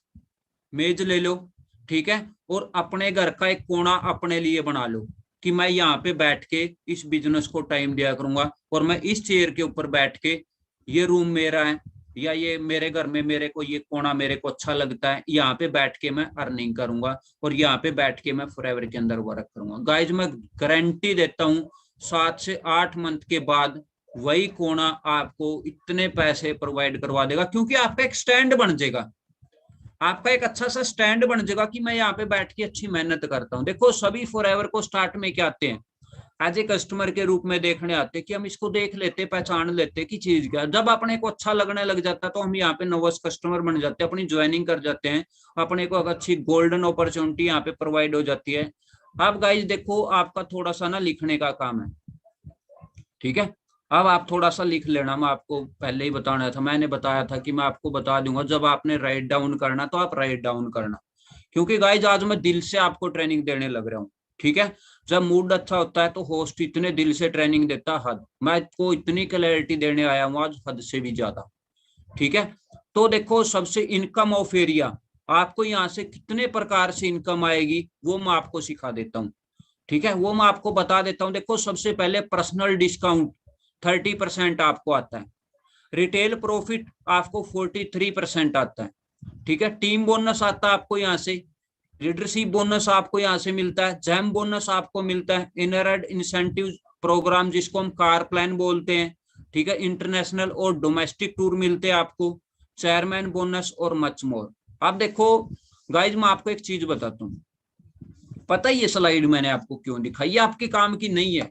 मेज ले लो, ठीक है, और अपने घर का एक कोना अपने लिए बना लो कि मैं यहाँ पे बैठ के इस बिजनेस को टाइम दिया करूंगा, और मैं इस चेयर के ऊपर बैठ के, ये रूम मेरा है या ये मेरे घर में मेरे को ये कोना मेरे को अच्छा लगता है, यहाँ पे बैठ के मैं अर्निंग करूंगा और यहाँ पे बैठ के मैं फॉरएवर के अंदर वर्क करूंगा। गाइज मैं गारंटी देता हूँ 7 से 8 मंथ के बाद वही कोना आपको इतने पैसे प्रोवाइड करवा देगा, क्योंकि आपका एक स्टैंड बन जाएगा। आपका एक अच्छा सा स्टैंड बन जाएगा कि मैं यहाँ पे बैठ के अच्छी मेहनत करता हूँ। देखो सभी फॉरएवर को स्टार्ट में क्या आते हैं, एज ए कस्टमर के रूप में देखने आते कि हम इसको देख लेते, पहचान लेते कि चीज क्या। जब अपने को अच्छा लगने लग जाता तो हम यहाँ पे नर्वस कस्टमर बन जाते हैं, अपनी ज्वाइनिंग कर जाते हैं, अपने को एक अच्छी गोल्डन अपॉर्चुनिटी यहाँ पे प्रोवाइड हो जाती है। अब गाइज देखो आपका थोड़ा सा ना लिखने का काम है, ठीक है। अब आप थोड़ा सा लिख लेना, मैं आपको पहले ही बताना था, मैंने बताया था कि मैं आपको बता दूंगा जब आपने राइट डाउन करना तो आप राइट डाउन करना, क्योंकि गाइज आज मैं दिल से आपको ट्रेनिंग देने लग रहा हूँ, ठीक है। जब मूड अच्छा होता है तो होस्ट इतने दिल से ट्रेनिंग देता हद, मैं को इतनी क्लैरिटी देने आया हूँ आज हद से भी ज्यादा, ठीक है। तो देखो सबसे इनकम ऑफ एरिया, आपको यहाँ से कितने प्रकार से इनकम आएगी वो मैं आपको सिखा देता हूँ, ठीक है, वो मैं आपको बता देता हूँ। देखो सबसे पहले पर्सनल डिस्काउंट 30% आपको आता है, रिटेल प्रॉफिट आपको 43% आता है, ठीक है। टीम बोनस आता है आपको यहाँ से, लीडरशिप बोनस आपको यहाँ से मिलता है, जैम बोनस आपको मिलता है, इनहेरेंट इंसेंटिव प्रोग्राम जिसको हम कार प्लान बोलते हैं, ठीक है, इंटरनेशनल और डोमेस्टिक टूर मिलते हैं आपको, चेयरमैन बोनस और मच मोर। अब देखो गाइज मैं आपको एक चीज बताता हूँ, पता है ये स्लाइड मैंने आपको क्यों दिखाई, ये आपके काम की नहीं है,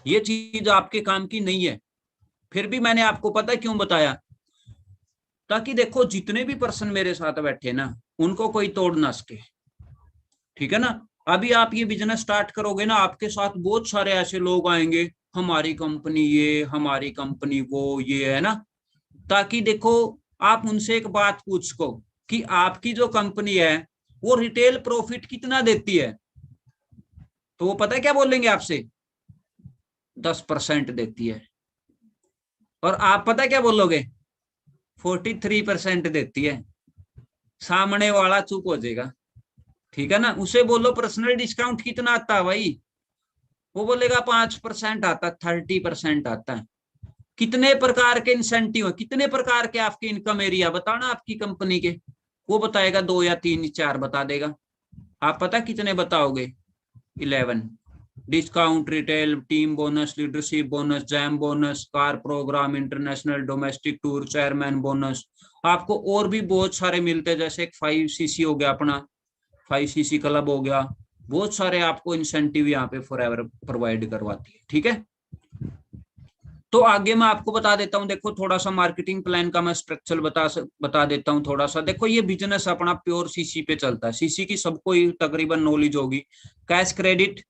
ये चीज आपके काम की नहीं है, फिर भी मैंने आपको पता है क्यों बताया, ताकि देखो जितने भी पर्सन मेरे साथ बैठे ना उनको कोई तोड़ ना सके, ठीक है ना। अभी आप ये बिजनेस स्टार्ट करोगे ना, आपके साथ बहुत सारे ऐसे लोग आएंगे, हमारी कंपनी ये, हमारी कंपनी वो, ये है ना, ताकि देखो आप उनसे एक बात पूछ सको कि आपकी जो कंपनी है वो रिटेल प्रॉफिट कितना देती है, तो वो पता है क्या बोलेंगे आपसे, 10% देती है, और आप पता है क्या बोलोगे, 43% देती है। सामने वाला चुप हो जाएगा, ठीक है ना। उसे बोलो पर्सनल डिस्काउंट कितना आता है भाई, वो बोलेगा 5% आता, 30% आता है। कितने प्रकार के इंसेंटिव है, कितने प्रकार के आपके इनकम एरिया बताना आपकी कंपनी के, वो बताएगा 2 या 3 4 बता देगा। आप पता कितने बताओगे, 11। Discount, retail, team bonus, leadership bonus, gem bonus, car programme, international domestic tour, chairman bonus. आपको और भी बहुत सारे मिलते हैं, जैसे एक 5cc हो गया अपना, 5cc क्लब हो गया, बहुत सारे आपको इंसेंटिव यहाँ पे फॉरएवर प्रोवाइड करवाती है, ठीक है। तो आगे मैं आपको बता देता हूँ, देखो थोड़ा सा मार्केटिंग प्लान का मैं स्ट्रक्चर बता देता हूँ थोड़ा सा। देखो ये बिजनेस अपना प्योर सीसी पे चलता है, सीसी की सबको ही तकरीबन नॉलेज होगी। कैश क्रेडिट,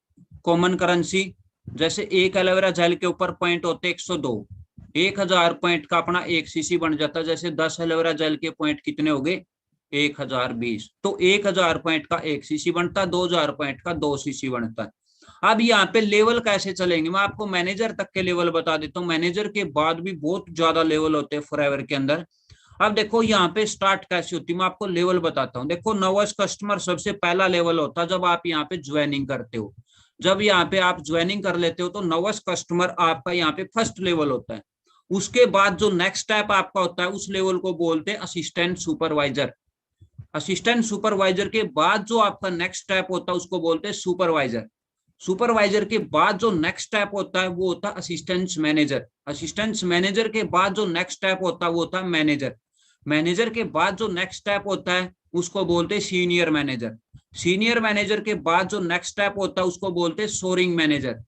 कॉमन करेंसी, जैसे एक एलोवेरा जेल के ऊपर पॉइंट होते 102, 1000 पॉइंट का अपना एक सीसी बन जाता है। जैसे 10 एलोवेरा जेल के पॉइंट कितने हो गए, 1020, तो 1000 पॉइंट का एक सीसी बनता है, 2000 पॉइंट का 2 सीसी बनता है। अब यहाँ पे लेवल कैसे चलेंगे, मैं आपको मैनेजर तक के लेवल बता देता हूँ, मैनेजर के बाद भी बहुत ज्यादा लेवल होते हैं फॉरएवर के अंदर। अब देखो यहाँ पे स्टार्ट कैसे होती है, मैं आपको लेवल बताता हूँ। देखो नर्वस कस्टमर सबसे पहला लेवल होता है जब आप यहाँ पे ज्वाइनिंग करते हो, जब यहाँ पे आप ज्वाइनिंग कर लेते हो तो नर्वस कस्टमर आपका यहाँ पे फर्स्ट लेवल होता है। उसके बाद जो नेक्स्ट स्टेप आपका होता है उस लेवल को बोलते हैं असिस्टेंट सुपरवाइजर। असिस्टेंट सुपरवाइजर के बाद जो आपका नेक्स्ट स्टेप होता है उसको बोलते हैं सुपरवाइजर। सुपरवाइजर के बाद जो नेक्स्ट स्टेप होता है वो होता है असिस्टेंट मैनेजर। असिस्टेंट मैनेजर के बाद जो नेक्स्ट स्टेप होता है वो होता है मैनेजर। मैनेजर के बाद जो नेक्स्ट स्टेप होता है उसको बोलते हैं सीनियर मैनेजर। सीनियर मैनेजर के बाद जो नेक्स्ट स्टेप होता है उसको बोलते हैं सोरिंग मैनेजर।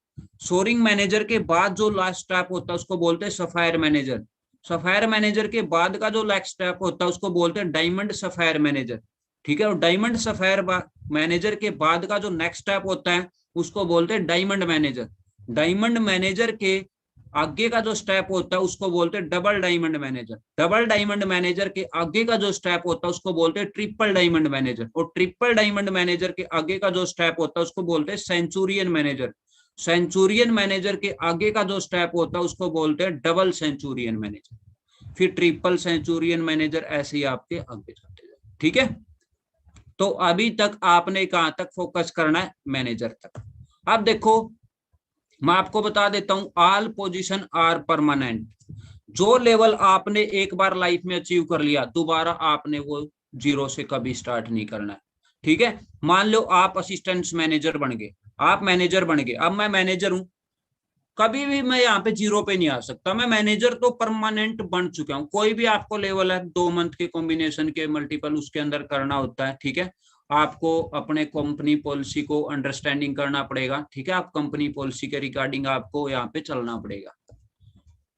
सोरिंग मैनेजर के बाद जो लास्ट स्टेप होता है उसको बोलते हैं सफायर मैनेजर। सफायर मैनेजर के बाद का जो नेक्स्ट स्टेप होता है उसको बोलते हैं डायमंड सफायर मैनेजर, ठीक है। और डायमंड सफायर मैनेजर के बाद का जो नेक्स्ट स्टेप होता है उसको बोलते हैं डायमंड मैनेजर। डायमंड मैनेजर के आगे का जो स्टेप होता है उसको बोलते हैं double diamond manager. Double diamond manager के आगे का जो स्टेप होता है उसको बोलते हैं ट्रिपल डायमंड मैनेजर। और ट्रिपल डायमंड मैनेजर के आगे का जो स्टेप होता है उसको बोलते हैं सेंचुरियन मैनेजर। सेंचुरियन मैनेजर के आगे का जो स्टेप होता है उसको बोलते हैं डबल सेंचुरियन मैनेजर, फिर ट्रिपल सेंचुरियन मैनेजर, ऐसे ही आपके आगे जाते हैं, ठीक है। तो अभी तक आपने कहां तक फोकस करना है, मैनेजर तक। अब देखो मैं आपको बता देता हूं, ऑल पोजीशन आर परमानेंट। जो लेवल आपने एक बार लाइफ में अचीव कर लिया दोबारा आपने वो जीरो से कभी स्टार्ट नहीं करना है, ठीक है। मान लो आप असिस्टेंट मैनेजर बन गए, आप मैनेजर बन गए, अब मैं मैनेजर हूं, कभी भी मैं यहाँ पे जीरो पे नहीं आ सकता। मैं मैनेजर तो परमानेंट बन चुका हूँ। कोई भी आपको लेवल है 2 मंथ के कॉम्बिनेशन के मल्टीपल उसके अंदर करना होता है, ठीक है। आपको अपने कंपनी पॉलिसी को अंडरस्टैंडिंग करना पड़ेगा, ठीक है। आप कंपनी पॉलिसी के रिगार्डिंग आपको यहाँ पे चलना पड़ेगा।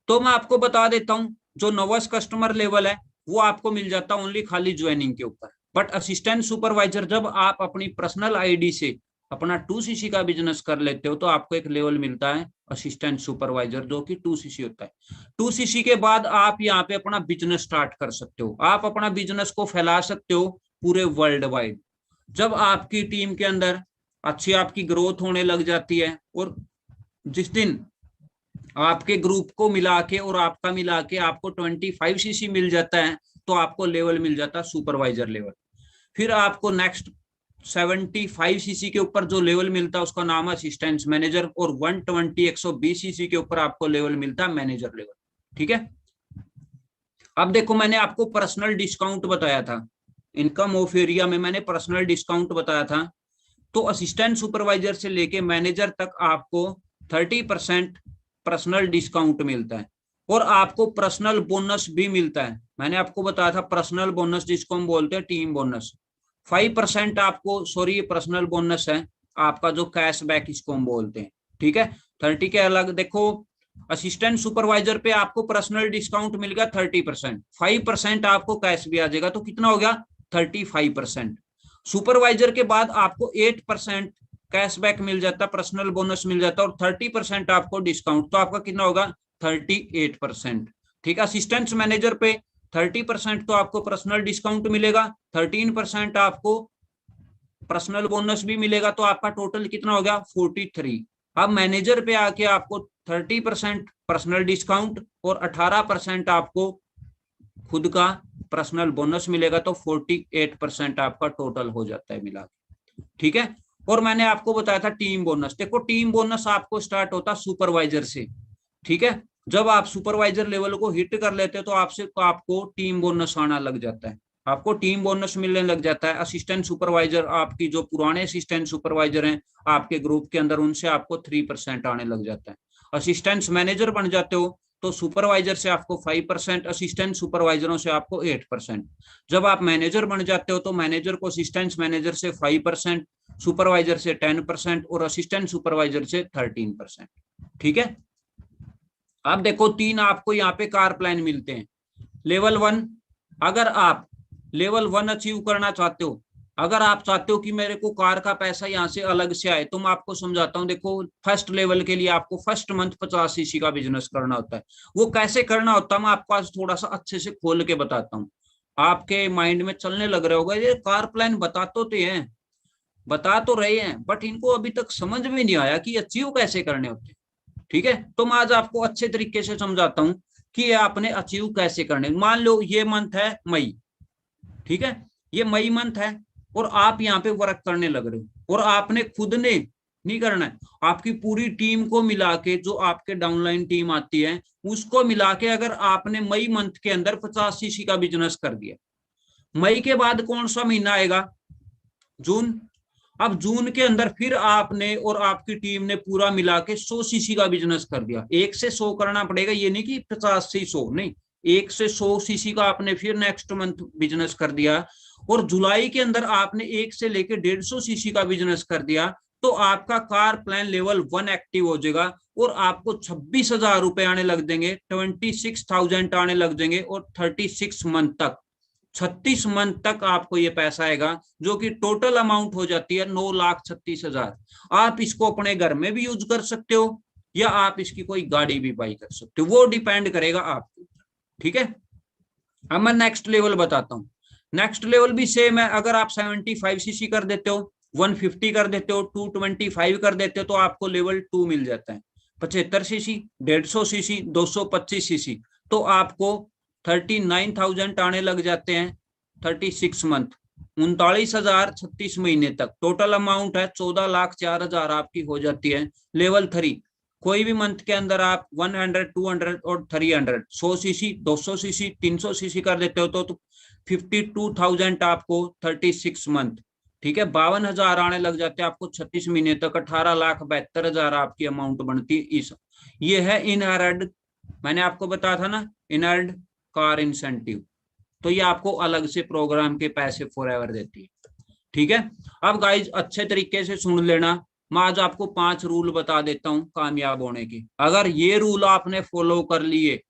तो मैं आपको बता देता हूँ, जो नोवाइस कस्टमर लेवल है वो आपको मिल जाता है ओनली खाली ज्वाइनिंग के ऊपर। बट असिस्टेंट सुपरवाइजर जब आप अपनी पर्सनल आईडी से अपना 2cc का बिजनेस कर लेते हो तो आपको एक लेवल मिलता है असिस्टेंट सुपरवाइजर, जो कि 2cc होता है। 2cc के बाद आप यहाँ पे अपना बिजनेस स्टार्ट कर सकते हो। आप अपना बिजनेस को फैला सकते हो पूरे वर्ल्ड वाइड। जब आपकी टीम के अंदर अच्छी आपकी ग्रोथ होने लग जाती है, और जिस दिन आपके ग्रुप को मिला के और आपका मिला के आपको 25cc मिल जाता है, तो आपको लेवल मिल जाता है सुपरवाइजर लेवल। फिर आपको नेक्स्ट 75cc के ऊपर जो लेवल मिलता है उसका नाम है असिस्टेंट मैनेजर, और 120-120cc के ऊपर आपको लेवल मिलता है मैनेजर लेवल, ठीक है। अब देखो, मैंने आपको पर्सनल डिस्काउंट बताया था, इनकम ऑफ एरिया में मैंने पर्सनल डिस्काउंट बताया था। तो असिस्टेंट सुपरवाइजर से लेके मैनेजर तक आपको 30% पर्सनल डिस्काउंट मिलता है, और आपको पर्सनल बोनस भी मिलता है। मैंने आपको बताया था पर्सनल बोनस जिसको हम बोलते हैं टीम बोनस। 5% आपको, सॉरी, पर्सनल बोनस है आपका जो कैशबैक इसको हम बोलते हैं, ठीक है। 30 के अलग देखो, असिस्टेंट सुपरवाइजर पे आपको पर्सनल डिस्काउंट मिल गया 30%, 5% आपको कैश भी आ जाएगा, तो कितना हो गया 35%। सुपरवाइजर के बाद आपको 8% कैशबैक मिल जाता, पर्सनल बोनस मिल जाता, और 30% आपको डिस्काउंट, तो आपका कितना होगा 38%, ठीक है। असिस्टेंट मैनेजर पे 30% तो आपको पर्सनल डिस्काउंट मिलेगा, 13% आपको पर्सनल बोनस भी मिलेगा, तो आपका टोटल कितना हो गया 43। अब मैनेजर पे आके आपको 30% पर्सनल डिस्काउंट और 18% आपको खुद का पर्सनल बोनस मिलेगा, तो 48% आपका टोटल हो जाता है मिला के, ठीक है। और मैंने आपको बताया था टीम बोनस। देखो, टीम बोनस आपको स्टार्ट होता सुपरवाइजर से, ठीक है। जब आप सुपरवाइजर लेवल को हिट कर लेते हो तो आपको टीम बोनस आना लग जाता है, आपको टीम बोनस मिलने लग जाता है। असिस्टेंट सुपरवाइजर, आपकी जो पुराने असिस्टेंट सुपरवाइजर हैं आपके ग्रुप के अंदर, उनसे आपको 3% आने लग जाता है। असिस्टेंट मैनेजर बन जाते हो तो सुपरवाइजर से आपको 5%, असिस्टेंट सुपरवाइजरों से आपको 8%। जब आप मैनेजर बन जाते हो तो मैनेजर को असिस्टेंट मैनेजर से 5%, सुपरवाइजर से 10% और असिस्टेंट सुपरवाइजर से 13%, ठीक है। अब देखो, 3 आपको यहाँ पे कार प्लान मिलते हैं। लेवल 1, अगर आप लेवल 1 अचीव करना चाहते हो, अगर आप चाहते हो कि मेरे को कार का पैसा यहाँ से अलग से आए, तो मैं आपको समझाता हूँ। देखो, फर्स्ट लेवल के लिए आपको फर्स्ट मंथ 50cc का बिजनेस करना होता है। वो कैसे करना होता है मैं आपको आज थोड़ा सा अच्छे से खोल के बताता हूँ। आपके माइंड में चलने लग रहा होगा, ये कार प्लान बता तो रहे हैं, बट इनको अभी तक समझ में नहीं आया कि अचीव कैसे करने होते हैं, ठीक है। तो मैं आज आपको अच्छे तरीके से समझाता हूँ कि ये आपने अचीव कैसे करने। मान लो ये मंथ है मई, ठीक है, ये मई मंथ है, और आप यहाँ पे वर्क करने लग रहे हो, और आपने खुद ने नहीं करना है, आपकी पूरी टीम को मिला के, जो आपके डाउनलाइन टीम आती है उसको मिला के, अगर आपने मई मंथ के अंदर 50cc का बिजनेस कर दिया, मई के बाद कौन सा महीना आएगा, जून। अब जून के अंदर फिर आपने और आपकी टीम ने पूरा मिला के 100cc का बिजनेस कर दिया। 1 से 100 करना पड़ेगा, ये नहीं कि 50 से 100 नहीं, 1 से 100cc का आपने फिर नेक्स्ट मंथ बिजनेस कर दिया। और जुलाई के अंदर आपने 1 से लेकर 150cc का बिजनेस कर दिया, तो आपका कार प्लान लेवल 1 एक्टिव हो जाएगा, और आपको 26,000 रुपए आने लग देंगे, 26,000 आने लग देंगे, और 36 मंथ तक, 36 मंथ तक आपको ये पैसा आएगा, जो कि टोटल अमाउंट हो जाती है 9,36,000। आप इसको अपने घर में भी यूज कर सकते हो, या आप इसकी कोई गाड़ी भी बाई कर सकते हो, वो डिपेंड करेगा आपके ऊपर, ठीक है। अब मैं नेक्स्ट लेवल बताता हूँ। नेक्स्ट लेवल भी सेम है। अगर आप 75cc कर देते हो, 150 कर देते हो, 225 कर देते हो, तो आपको लेवल 2 मिल जाता है। 75cc, 150cc, 225cc, तो आपको 39,000 आने लग जाते हैं 36 मंथ, 39,000 36 महीने तक। टोटल अमाउंट है 14,04,000 आपकी हो जाती है। लेवल 3, कोई भी मंथ के अंदर आप 100, 200 और 300, 100cc, 200cc, 300cc कर देते हो, तो 52,000 आपको 36 मंथ, ठीक है, 52,000 आने लग जाते हैं आपको 36 महीने तक, 18,72,000 आपकी अमाउंट बनती है इस। ये है इनहर्ड, मैंने आपको बताया था ना, इनहर्ड कार इंसेंटिव। तो ये आपको अलग से प्रोग्राम के पैसे फॉर एवर देती है। ठीक है, अब गाइज अच्छे तरीके से सुन लेना, मैं आज आपको 5 रूल बता देता हूं कामयाब होने की। अगर ये रूल आपने फॉलो कर लिए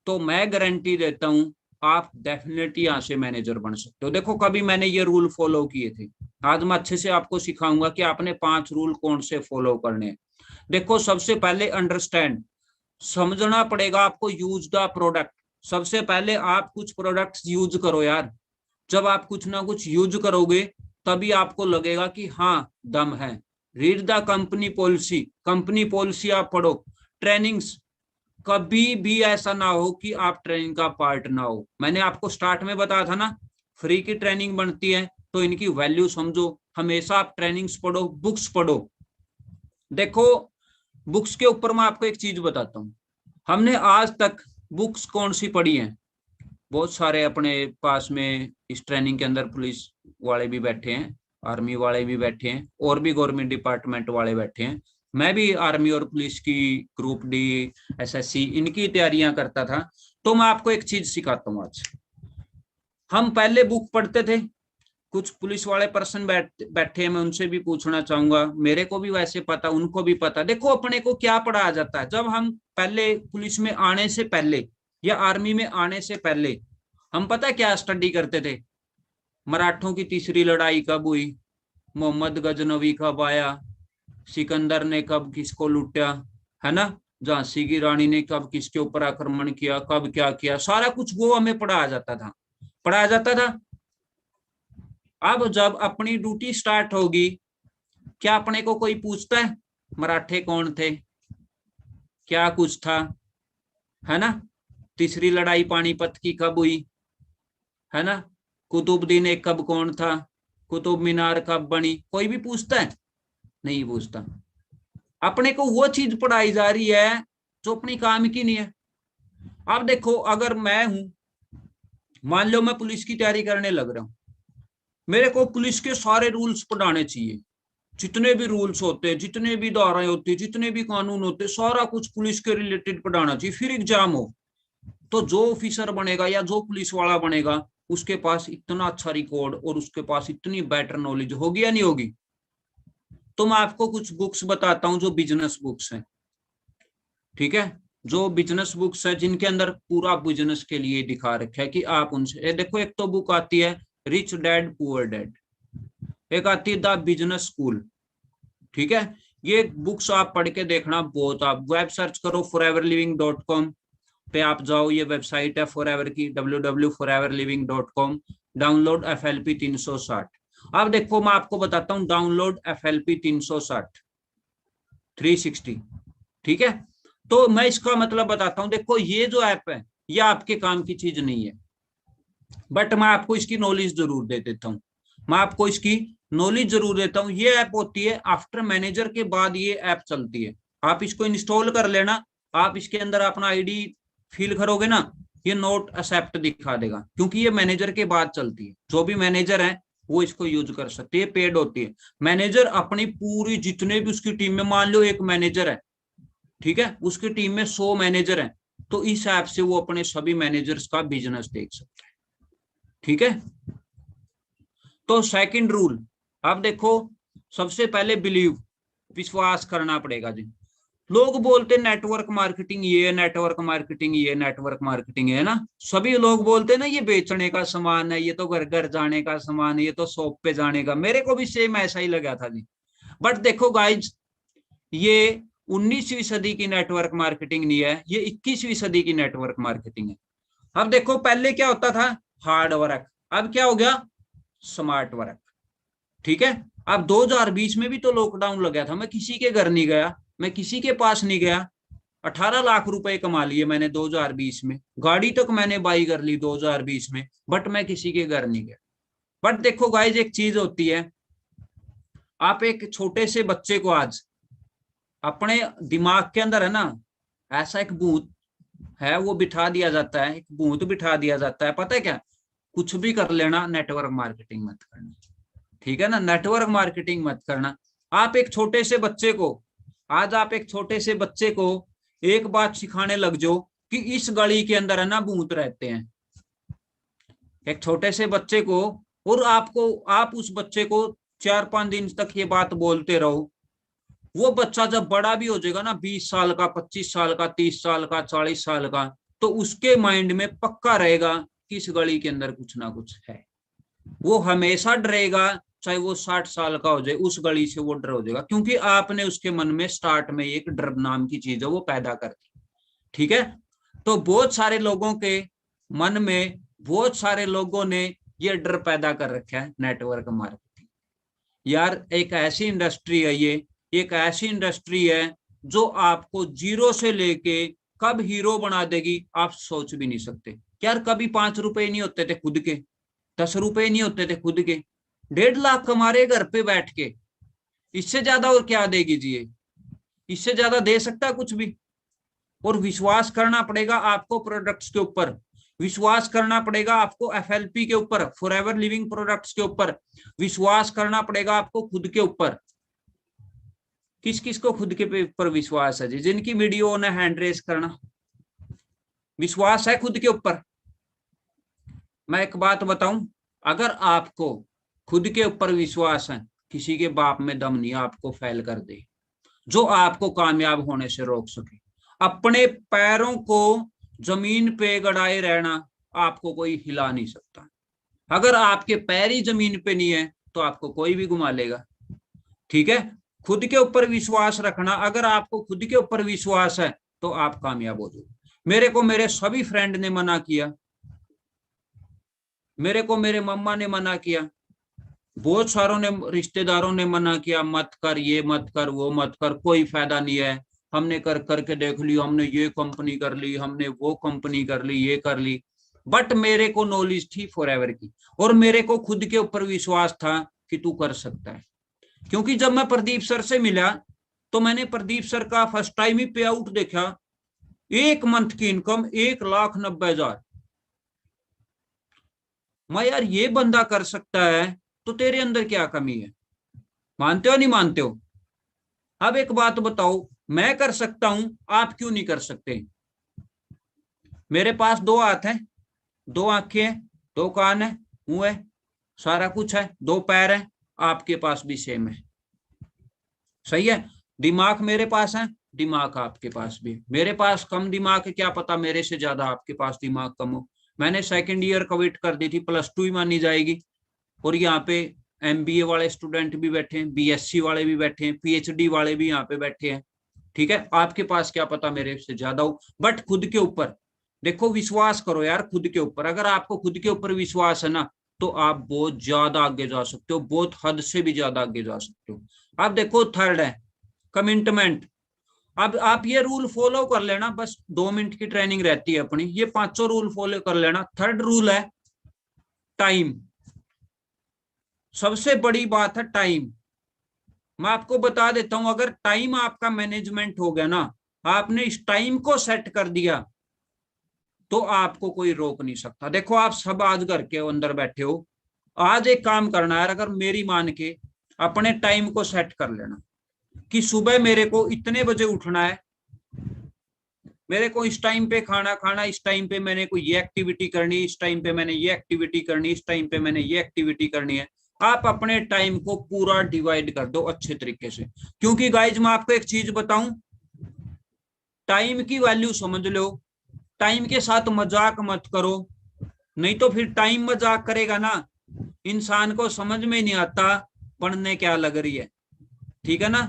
तो मैं गारंटी देता हूं आप डेफिनेटली यहाँ से मैनेजर बन सकते हो। देखो कभी मैंने ये रूल फॉलो किए थे, आज मैं अच्छे से आपको सिखाऊंगा कि आपने 5 रूल कौन से फॉलो करने हैं। देखो सबसे पहले अंडरस्टैंड, समझना पड़ेगा आपको यूज द प्रोडक्ट। सबसे पहले आप कुछ प्रोडक्ट्स यूज करो यार, जब आप कुछ ना कुछ यूज करोगे तभी आपको लगेगा कि हाँ दम है। Read the company policy, company policy आप पढ़ो। ट्रेनिंग्स, कभी भी ऐसा ना हो कि आप ट्रेनिंग का पार्ट ना हो। मैंने आपको स्टार्ट में बताया था ना, फ्री की ट्रेनिंग बनती है तो इनकी वैल्यू समझो। हमेशा आप ट्रेनिंग्स पढ़ो, बुक्स पढ़ो। देखो बुक्स के ऊपर मैं आपको एक चीज बताता हूँ, हमने आज तक बुक्स कौन सी पढ़ी हैं? बहुत सारे अपने पास में इस ट्रेनिंग के अंदर पुलिस वाले भी बैठे हैं, आर्मी वाले भी बैठे हैं, और भी गवर्नमेंट डिपार्टमेंट वाले बैठे हैं। मैं भी आर्मी और पुलिस की, ग्रुप डी, एसएससी, इनकी तैयारियां करता था। तो मैं आपको एक चीज सिखाता हूँ आज। हम पहले बुक पढ़ते थे, कुछ पुलिस वाले पर्सन बैठे हैं, मैं उनसे भी पूछना चाहूंगा, मेरे को भी वैसे पता, उनको भी पता। देखो अपने को क्या पढ़ाया जाता है, जब हम पहले पुलिस में आने से पहले या आर्मी में आने से पहले हम पता क्या स्टडी करते थे? मराठों की तीसरी लड़ाई कब हुई, मोहम्मद गजनवी कब आया, सिकंदर ने कब किसको लूटा, है ना, झांसी की रानी ने कब किसके ऊपर आक्रमण किया, कब क्या किया, सारा कुछ वो हमें पढ़ाया जाता था, पढ़ाया जाता था। अब जब अपनी ड्यूटी स्टार्ट होगी, क्या अपने को कोई पूछता है मराठे कौन थे, क्या कुछ था, है ना, तीसरी लड़ाई पानीपत की कब हुई, है ना, कुतुबुद्दीन एक कब कौन था, कुतुब मीनार कब बनी, कोई भी पूछता है? नहीं पूछता। अपने को वो चीज पढ़ाई जा रही है जो अपनी काम की नहीं है। अब देखो अगर मैं हूं, मान लो मैं पुलिस की तैयारी करने लग रहा हूं, मेरे को पुलिस के सारे रूल्स पढ़ाने चाहिए, जितने भी रूल्स होते हैं, जितने भी धाराएं होती है, जितने भी कानून होते हैं, सारा कुछ पुलिस के रिलेटेड पढ़ाना चाहिए। फिर एग्जाम हो तो जो ऑफिसर बनेगा या जो पुलिस वाला बनेगा, उसके पास इतना अच्छा रिकॉर्ड और उसके पास इतनी बेटर नॉलेज होगी या नहीं होगी? तो मैं आपको कुछ बुक्स बताता हूं जो बिजनेस बुक्स हैं। ठीक है, जो बिजनेस बुक्स है जिनके अंदर पूरा बिजनेस के लिए दिखा रखा है कि आप उनसे, देखो एक तो बुक आती है रिच डैड पुअर डैड, एक आती है द बिजनेस स्कूल। ठीक है, ये बुक्स आप पढ़ के देखना। बहुत, आप वेब सर्च करो foreverliving.com पे आप जाओ, ये वेबसाइट है फॉरएवर की, www.foreverliving.com। Download FLP 360। अब देखो मैं आपको बताता हूँ, डाउनलोड FLP 360 360। ठीक है, तो मैं इसका मतलब बताता हूँ। देखो ये जो ऐप है ये आपके काम की चीज नहीं है, बट मैं आपको इसकी नॉलेज जरूर दे देता हूँ, मैं आपको इसकी नॉलेज जरूर देता हूँ। ये ऐप होती है आफ्टर मैनेजर के बाद ये ऐप चलती है, आप इसको इंस्टॉल कर लेना। आप इसके अंदर अपना आईडी फिल करोगे ना, ये नोट एक्सेप्ट दिखा देगा, क्योंकि ये मैनेजर के बाद चलती है। जो भी मैनेजर है वो इसको यूज कर सकते हैं, पेड होती है। मैनेजर अपनी पूरी, जितने भी उसकी टीम में, मान लो एक मैनेजर है, ठीक है, उसकी टीम में 100 मैनेजर हैं, तो इस ऐप से वो अपने सभी मैनेजर्स का बिजनेस देख सकते हैं। ठीक है, तो सेकंड रूल, अब देखो सबसे पहले बिलीव, विश्वास करना पड़ेगा जी। लोग बोलते नेटवर्क मार्केटिंग ये, नेटवर्क मार्केटिंग ये, नेटवर्क मार्केटिंग है ना, सभी लोग बोलते ना ये बेचने का सामान है, ये तो घर घर जाने का सामान है, ये तो शॉप पे जाने का। मेरे को भी सेम ऐसा ही लगा था जी। बट देखो गाइज, ये 19वीं सदी की नेटवर्क मार्केटिंग नहीं है, ये 21वीं सदी की नेटवर्क मार्केटिंग है। अब देखो पहले क्या होता था, हार्ड वर्क, अब क्या हो गया, स्मार्ट वर्क। ठीक है, अब 2020 में भी तो लॉकडाउन लगा था, मैं किसी के घर नहीं गया, मैं किसी के पास नहीं गया। 18 लाख रुपए कमा लिए मैंने 2020 में, गाड़ी तक मैंने बाई कर ली 2020 में, बट मैं किसी के घर नहीं गया। बट देखो गाइज एक चीज होती है, आप एक छोटे से बच्चे को आज अपने दिमाग के अंदर है ना, ऐसा एक भूत है वो बिठा दिया जाता है, एक भूत बिठा दिया जाता है, पता है क्या, कुछ भी कर लेना, नेटवर्क मार्केटिंग मत करना। ठीक है ना, नेटवर्क मार्केटिंग मत करना। आप एक छोटे से बच्चे को, आज आप एक छोटे से बच्चे को एक बात सिखाने लग जाओ कि इस गली के अंदर है ना भूत रहते हैं, एक छोटे से बच्चे को, और आप उस बच्चे को 4-5 दिन तक ये बात बोलते रहो, वो बच्चा जब बड़ा भी हो जाएगा ना, 20 साल का, 25 साल का, 30 साल का, 40 साल का, तो उसके माइंड में पक्का रहेगा कि इस गली के अंदर कुछ ना कुछ है। वो हमेशा डरेगा, चाहे वो 60 साल का हो जाए, उस गली से वो डर हो जाएगा, क्योंकि आपने उसके मन में स्टार्ट में एक डर नाम की चीज है वो पैदा कर दी। ठीक है, तो बहुत सारे लोगों के मन में, बहुत सारे लोगों ने ये डर पैदा कर रखा है नेटवर्क मार्केटिंग। यार एक ऐसी इंडस्ट्री है, ये एक ऐसी इंडस्ट्री है जो आपको जीरो से लेके कब हीरो बना देगी आप सोच भी नहीं सकते। यार कभी 5 रुपए नहीं होते थे खुद के, 10 रुपए नहीं होते थे खुद के, 1.5 लाख कमारे घर पे बैठ के, इससे ज्यादा और क्या देगी जी ये? इससे ज्यादा दे सकता कुछ भी? और विश्वास करना पड़ेगा आपको प्रोडक्ट्स के ऊपर, विश्वास करना पड़ेगा आपको एफएलपी के ऊपर, फॉरएवर लिविंग प्रोडक्ट्स के ऊपर, विश्वास करना पड़ेगा आपको खुद के ऊपर। किस किस को खुद के ऊपर विश्वास है जी? जिनकी वीडियो ने हैंड रेस करना, विश्वास है खुद के ऊपर। मैं एक बात बताऊं, अगर आपको खुद के ऊपर विश्वास है, किसी के बाप में दम नहीं आपको फेल कर दे, जो आपको कामयाब होने से रोक सके। अपने पैरों को जमीन पे गड़ाए रहना, आपको कोई हिला नहीं सकता। अगर आपके पैर ही जमीन पे नहीं है तो आपको कोई भी घुमा लेगा। ठीक है, खुद के ऊपर विश्वास रखना। अगर आपको खुद के ऊपर विश्वास है तो आप कामयाब हो जाओगे। मेरे को मेरे सभी फ्रेंड ने मना किया, मेरे को मेरे मम्मा ने मना किया, बहुत सारों ने, रिश्तेदारों ने मना किया, मत कर, ये मत कर, वो मत कर, कोई फायदा नहीं है, हमने कर करके देख ली, हमने ये कंपनी कर ली, हमने वो कंपनी कर ली, ये कर ली। बट मेरे को नॉलेज थी फॉरएवर की, और मेरे को खुद के ऊपर विश्वास था कि तू कर सकता है। क्योंकि जब मैं प्रदीप सर से मिला तो मैंने प्रदीप सर का फर्स्ट टाइम ही पे आउट देखा, 1 मंथ की इनकम 1,90,000। मैं यार ये बंदा कर सकता है तो तेरे अंदर क्या कमी है? मानते हो नहीं मानते हो? अब एक बात बताओ, मैं कर सकता हूं, आप क्यों नहीं कर सकते? मेरे पास 2 हाथ हैं, 2 आंखें हैं, 2 कान है, मुंह है, सारा कुछ है, 2 पैर है, आपके पास भी सेम है। सही है, दिमाग मेरे पास है, दिमाग आपके पास भी। मेरे पास कम दिमाग है, क्या पता मेरे से ज्यादा आपके पास दिमाग कम हो। मैंने सेकंड ईयर कविट कर दी थी, +2 ही मानी जाएगी। और यहाँ पे एमबीए वाले स्टूडेंट भी बैठे हैं, बीएससी वाले भी बैठे हैं, पीएचडी वाले भी यहाँ पे बैठे हैं। ठीक है, आपके पास क्या पता मेरे से ज्यादा हो, बट खुद के ऊपर देखो, विश्वास करो यार खुद के ऊपर। अगर आपको खुद के ऊपर विश्वास है ना, तो आप बहुत ज्यादा आगे जा सकते हो, बहुत हद से भी ज्यादा आगे जा सकते हो। अब देखो थर्ड है कमिटमेंट। अब आप ये रूल फॉलो कर लेना, बस 2 मिनट की ट्रेनिंग रहती है अपनी, ये 5 रूल फॉलो कर लेना। थर्ड रूल है टाइम। सबसे बड़ी बात है टाइम। मैं आपको बता देता हूं, अगर टाइम आपका मैनेजमेंट हो गया ना, आपने इस टाइम को सेट कर दिया, तो आपको कोई रोक नहीं सकता। देखो आप सब आज घर के अंदर बैठे हो, आज एक काम करना है, अगर मेरी मान के अपने टाइम को सेट कर लेना कि सुबह मेरे को इतने बजे उठना है, मेरे को इस टाइम पे खाना खाना, इस टाइम पे मैंने कोई ये एक्टिविटी करनी, इस टाइम पे मैंने ये एक्टिविटी करनी, इस टाइम पे मैंने ये एक्टिविटी करनी है। आप अपने टाइम को पूरा डिवाइड कर दो अच्छे तरीके से। क्योंकि गाइज मैं आपको एक चीज बताऊं, टाइम की वैल्यू समझ लो, टाइम के साथ मजाक मत करो, नहीं तो फिर टाइम मजाक करेगा ना, इंसान को समझ में नहीं आता पढ़ने क्या लग रही है। ठीक है ना,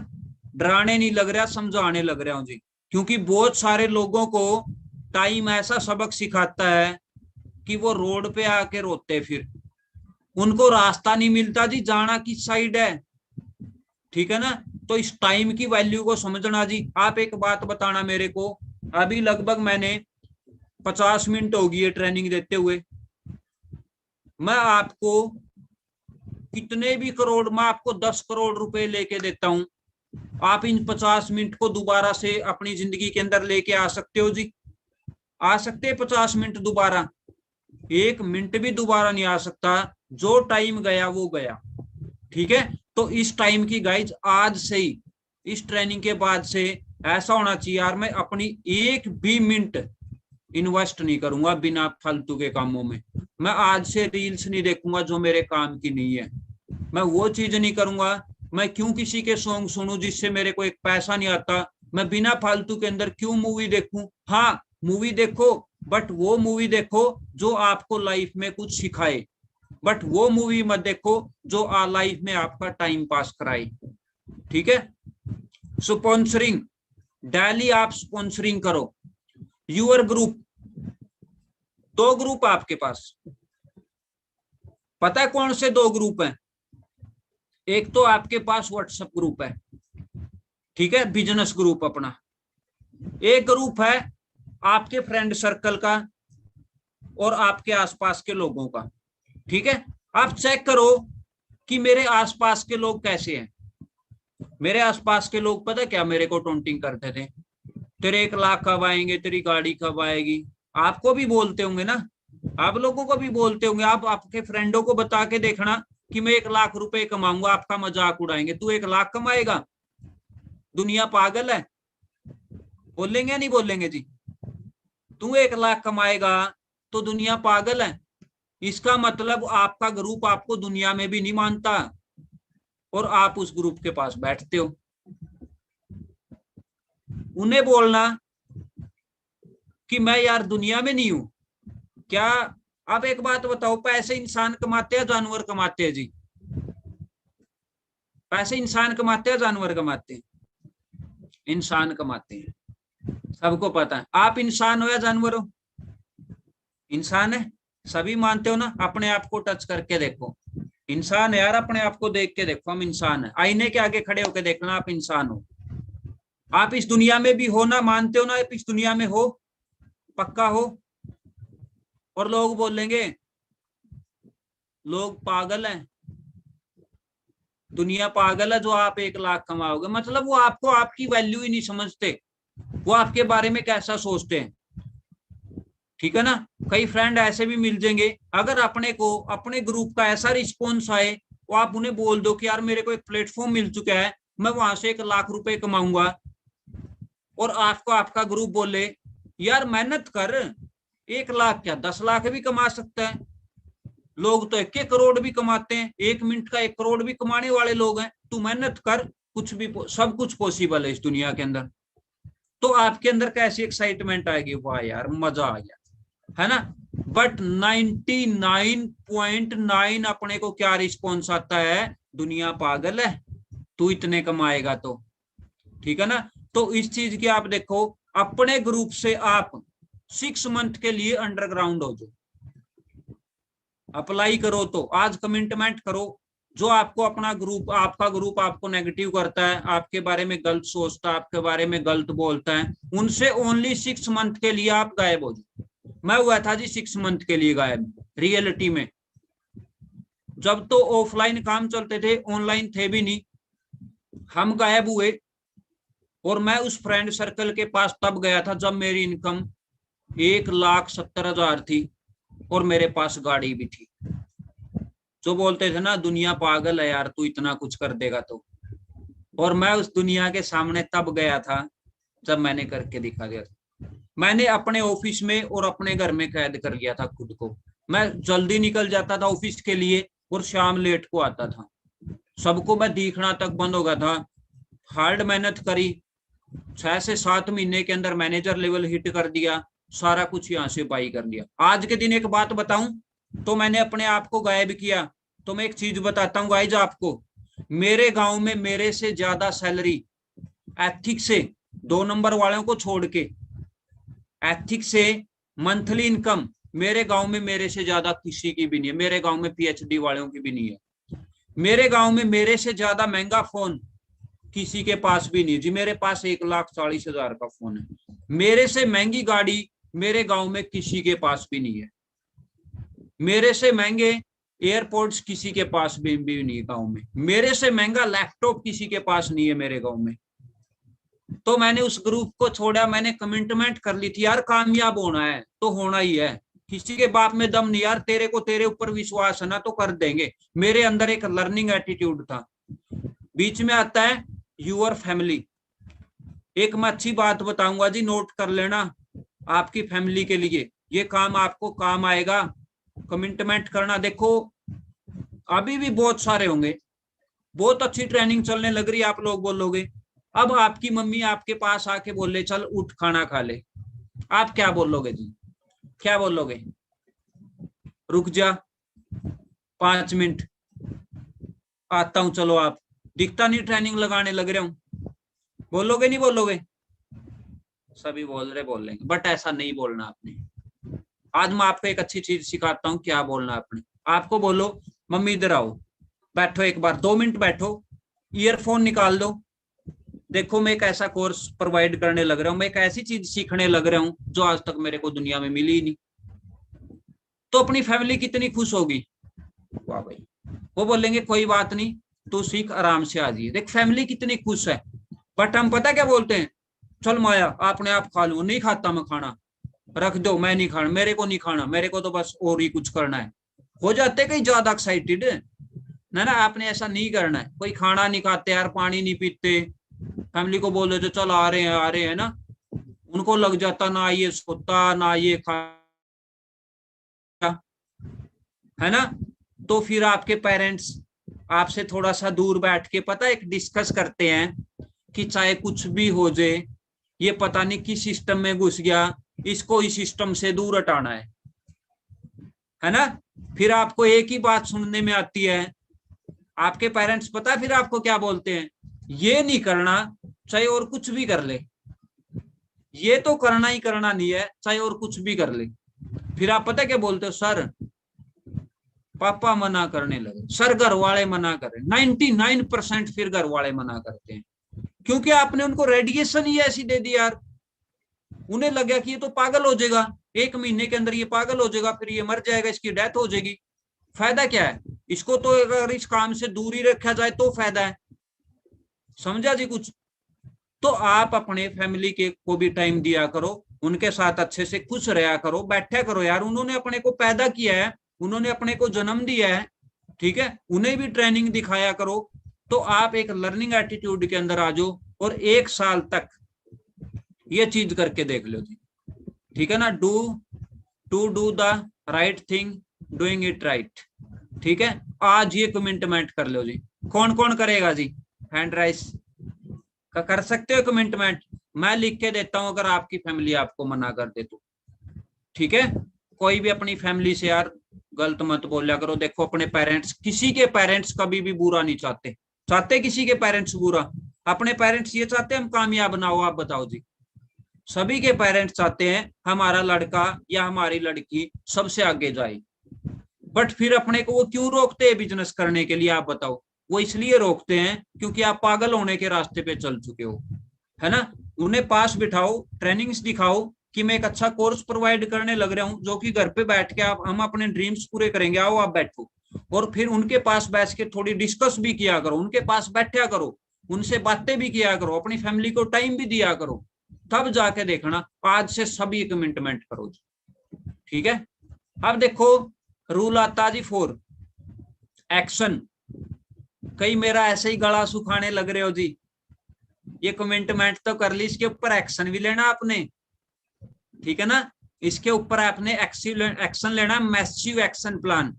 डराने नहीं लग रहा, समझाने लग रहा हूं जी। क्योंकि बहुत सारे लोगों को टाइम ऐसा सबक सिखाता है कि वो रोड पे आके रोते, फिर उनको रास्ता नहीं मिलता जी, जाना किस साइड है। ठीक है ना, तो इस टाइम की वैल्यू को समझना जी। आप एक बात बताना मेरे को, अभी लगभग मैंने 50 मिनट होगी है ट्रेनिंग देते हुए, मैं आपको कितने भी करोड़, मैं आपको 10 करोड़ रुपए लेके देता हूं, आप इन 50 मिनट को दोबारा से अपनी जिंदगी के अंदर लेके आ सकते हो जी? आ सकते हैं 50 मिनट दोबारा? 1 मिनट भी दोबारा नहीं आ सकता। जो टाइम गया वो गया। ठीक है, तो इस टाइम की गाइज आज से ही, इस ट्रेनिंग के बाद से ऐसा होना चाहिए यार, मैं अपनी एक भी मिनट इन्वेस्ट नहीं करूंगा बिना फालतू के कामों में। मैं आज से रील्स नहीं देखूंगा जो मेरे काम की नहीं है, मैं वो चीज नहीं करूंगा। मैं क्यों किसी के सॉन्ग सुनूं जिससे मेरे को एक पैसा नहीं आता, मैं बिना फालतू के अंदर क्यों मूवी देखूं। हाँ मूवी देखो, बट वो मूवी देखो जो आपको लाइफ में कुछ सिखाए, बट वो मूवी मत देखो जो लाइफ में आपका टाइम पास कराए। ठीक है, स्पॉन्सरिंग, डेली आप स्पॉन्सरिंग करो। यूर ग्रुप, 2 ग्रुप आपके पास, पता है कौन से 2 ग्रुप हैं? एक तो आपके पास व्हाट्सएप ग्रुप है, ठीक है, बिजनेस ग्रुप अपना। एक ग्रुप है आपके फ्रेंड सर्कल का और आपके आसपास के लोगों का। ठीक है, आप चेक करो कि मेरे आसपास के लोग कैसे हैं। मेरे आसपास के लोग पता क्या मेरे को टोंटिंग करते थे, तेरे 1 लाख कब आएंगे, तेरी गाड़ी कब आएगी। आपको भी बोलते होंगे ना, आप लोगों को भी बोलते होंगे। आप आपके फ्रेंडों को बता के देखना कि मैं 1 लाख रुपए कमाऊंगा, आपका मजाक उड़ाएंगे। तू 1 लाख कमाएगा, दुनिया पागल है। बोलेंगे या नहीं बोलेंगे जी? तू 1 लाख कमाएगा तो दुनिया पागल है। इसका मतलब आपका ग्रुप आपको दुनिया में भी नहीं मानता और आप उस ग्रुप के पास बैठते हो। उन्हें बोलना कि मैं यार दुनिया में नहीं हूं क्या। अब एक बात बताओ, पैसे इंसान कमाते हैं जानवर कमाते हैं जी? पैसे इंसान कमाते हैं जानवर कमाते हैं? इंसान कमाते हैं, सबको पता है। आप इंसान हो या जानवर हो? इंसान है, सभी मानते हो ना। अपने आप को टच करके देखो, इंसान है यार। अपने आप को देख के देखो, हम इंसान है। आईने के आगे खड़े होकर देखना, आप इंसान हो। आप इस दुनिया में भी हो ना, मानते हो ना आप इस दुनिया में हो, पक्का हो। और लोग बोलेंगे लोग पागल हैं, दुनिया पागल है जो आप 1 लाख कमाओगे। मतलब वो आपको, आपकी वैल्यू ही नहीं समझते, वो आपके बारे में कैसा सोचते हैं। ठीक है ना, कई फ्रेंड ऐसे भी मिल जाएंगे, अगर अपने को अपने ग्रुप का ऐसा रिस्पॉन्स आए तो आप उन्हें बोल दो कि यार मेरे को एक प्लेटफॉर्म मिल चुका है, मैं वहां से 1 लाख रुपए कमाऊंगा। और आपको आपका ग्रुप बोले यार मेहनत कर, 1 लाख क्या 10 लाख भी कमा सकता है। लोग तो 1 करोड़ भी कमाते हैं, 1 मिनट का 1 करोड़ भी कमाने वाले लोग हैं। तू मेहनत कर, कुछ भी, सब कुछ पॉसिबल है इस दुनिया के अंदर। तो आपके अंदर कैसी एक्साइटमेंट आएगी, वाह यार मजा आ गया, है ना। बट 99.9 अपने को क्या रिस्पॉन्स आता है, दुनिया पागल है, तू इतने कमाएगा तो। ठीक है ना, तो इस चीज की आप देखो, अपने ग्रुप से आप 6 मंथ के लिए अंडरग्राउंड हो जाओ, अप्लाई करो। तो आज कमिटमेंट करो, जो आपको अपना ग्रुप, आपका ग्रुप आपको नेगेटिव करता है, आपके बारे में गलत सोचता है, आपके बारे में गलत बोलता है, उनसे ओनली 6 मंथ के लिए आप गायब हो जाओ। मैं हुआ था जी 6 मंथ के लिए गायब, रियलिटी में। जब तो ऑफलाइन काम चलते थे, ऑनलाइन थे भी नहीं, हम गायब हुए। और मैं उस फ्रेंड सर्कल के पास तब गया था जब मेरी इनकम 1,70,000 थी और मेरे पास गाड़ी भी थी। जो बोलते थे ना दुनिया पागल है यार, तू इतना कुछ कर देगा तो। और मैं उस दुनिया के सामने तब गया था जब मैंने करके दिखा दिया था। मैंने अपने ऑफिस में और अपने घर में कैद कर लिया था खुद को। मैं जल्दी निकल जाता था ऑफिस के लिए और शाम लेट को आता था। सबको मैं दिखना तक बंद हो गया था। हार्ड मेहनत करी, 6 से 7 महीने के अंदर मैनेजर लेवल हिट कर दिया, सारा कुछ यहाँ से बाई कर लिया। आज के दिन एक बात बताऊं तो मैंने अपने आप को गायब किया। तो मैं एक चीज बताता हूँ गाइज आपको, मेरे गांव में मेरे से ज्यादा सैलरी एथिक्स से, 2 नंबर वालों को छोड़ के, एथिक्स से मंथली इनकम मेरे गांव में मेरे से ज्यादा किसी की भी नहीं है। मेरे गांव में पीएचडी वालों की भी नहीं है। मेरे गांव में मेरे से ज्यादा महंगा फोन किसी के पास भी नहीं जी। मेरे पास 1,40,000 का फोन है। मेरे से महंगी गाड़ी मेरे गांव में किसी के पास भी नहीं है। मेरे से महंगे एयरपोर्ट्स किसी के पास भी नहीं है गांव में। मेरे से महंगा लैपटॉप किसी के पास नहीं है मेरे गांव में। तो मैंने उस ग्रुप को छोड़ा, मैंने कमिटमेंट कर ली थी यार कामयाब होना है तो होना ही है। किसी के बाप में दम नहीं यार, तेरे को तेरे ऊपर विश्वास है ना तो कर देंगे। मेरे अंदर एक लर्निंग एटीट्यूड था। बीच में आता है यूर फैमिली। एक मैं अच्छी बात बताऊंगा जी, नोट कर लेना आपकी फैमिली के लिए, ये काम आपको काम आएगा। कमिटमेंट करना, देखो अभी भी बहुत सारे होंगे, बहुत अच्छी ट्रेनिंग चलने लग रही है, आप लोग बोलोगे अब आपकी मम्मी आपके पास आके बोले चल उठ खाना खा ले, आप क्या बोलोगे जी? क्या बोलोगे? रुक जा 5 मिनट आता हूं, चलो आप दिखता नहीं ट्रेनिंग लगाने लग रहे हूं, बोलोगे नहीं बोलोगे? सभी बोल रहे, बोल लेंगे, बट ऐसा नहीं बोलना आपने। आज मैं आपको एक अच्छी चीज सिखाता हूँ, क्या बोलना आपने। आपको बोलो मम्मी इधर आओ, बैठो एक बार 2 मिनट बैठो, ईयरफोन निकाल दो, देखो मैं एक ऐसा कोर्स प्रोवाइड करने लग रहा हूँ, मैं एक ऐसी चीज सीखने लग रहा हूँ जो आज तक मेरे को दुनिया में मिली ही नहीं। तो अपनी फैमिली कितनी खुश होगी, वाह भाई। वो बोलेंगे कोई बात नहीं, तू सीख आराम से आ जाइए। देख फैमिली कितनी खुश है। बट हम पता क्या बोलते हैं, चल माया आपने आप खा लो, नहीं खाता मैं खाना, रख दो मैं नहीं खाना, मेरे को नहीं खाना, मेरे को तो बस और ही कुछ करना है। हो जाते कहीं ज्यादा एक्साइटेड ना ना, आपने ऐसा नहीं करना है। कोई खाना नहीं खाते यार, पानी नहीं पीते, फैमिली को बोल देते चल आ रहे हैं ना, उनको लग जाता ना ये सोता ना ये खा, है ना। तो फिर आपके पेरेंट्स आपसे थोड़ा सा दूर बैठ के पता एक डिस्कस करते हैं कि चाहे कुछ भी हो जाए, ये पता नहीं किस सिस्टम में घुस गया, इसको इस सिस्टम से दूर हटाना है ना। फिर आपको एक ही बात सुनने में आती है, आपके पेरेंट्स पता है फिर आपको क्या बोलते हैं, ये नहीं करना चाहे और कुछ भी कर ले, ये तो करना ही करना नहीं है चाहे और कुछ भी कर ले। फिर आप पता क्या बोलते हो, सर पापा मना करने लगे, सर घर वाले मना करें, 99% फिर घर वाले मना करते हैं, क्योंकि आपने उनको रेडिएशन ही ऐसी दे दी यार, उन्हें लगा कि ये तो पागल हो जाएगा, 1 महीने के अंदर ये पागल हो जाएगा, फिर ये मर जाएगा, इसकी डेथ हो जाएगी, फायदा क्या है इसको, तो अगर इस काम से दूर ही रखा जाए तो फायदा है। समझा जी कुछ? तो आप अपने फैमिली के को भी टाइम दिया करो, उनके साथ अच्छे से खुश रहा करो, बैठा करो यार, उन्होंने अपने को पैदा किया है, उन्होंने अपने को जन्म दिया है, ठीक है, उन्हें भी ट्रेनिंग दिखाया करो। तो आप एक लर्निंग एटीट्यूड के अंदर आ जाओ और 1 साल तक ये चीज करके देख लो जी, ठीक है ना। Do the right thing, doing it right, ठीक है। आज ये कमिटमेंट कर लो जी। कौन कौन करेगा जी, हैंड राइज कर सकते हो कमिटमेंट, मैं लिख के देता हूं अगर आपकी फैमिली आपको मना कर दे तो, ठीक है। कोई भी अपनी फैमिली से यार गलत मत बोलिया करो। देखो अपने पेरेंट्स, किसी के पेरेंट्स कभी भी बुरा नहीं चाहते, चाहते किसी के पेरेंट्स बुरा? अपने पेरेंट्स ये चाहते हम कामयाब ना हो? आप बताओ जी। सभी के पेरेंट्स चाहते हैं हमारा लड़का या हमारी लड़की सबसे आगे जाए। बट फिर अपने को वो क्यों रोकते हैं बिजनेस करने के लिए, आप बताओ? वो इसलिए रोकते हैं क्योंकि आप पागल होने के रास्ते पे चल चुके हो, है ना। उन्हें पास बिठाओ, ट्रेनिंग्स दिखाओ कि मैं एक अच्छा कोर्स प्रोवाइड करने लग रहा हूँ, जो कि घर पे बैठ के आप हम अपने ड्रीम्स पूरे करेंगे, आओ आप बैठो। और फिर उनके पास बैठ के थोड़ी डिस्कस भी किया करो, उनके पास बैठा करो, उनसे बातें भी किया करो, अपनी फैमिली को टाइम भी दिया करो, तब जाके देखना आज से सभी कमिटमेंट करो, ठीक है। अब देखो रूल आता जी 4, एक्शन। कई मेरा ऐसे ही गला सुखाने लग रहे हो जी, ये कमिटमेंट तो कर ली, इसके ऊपर एक्शन भी लेना आपने, ठीक है ना। इसके ऊपर आपने एक्शन लेना, मैसिव एक्शन प्लान,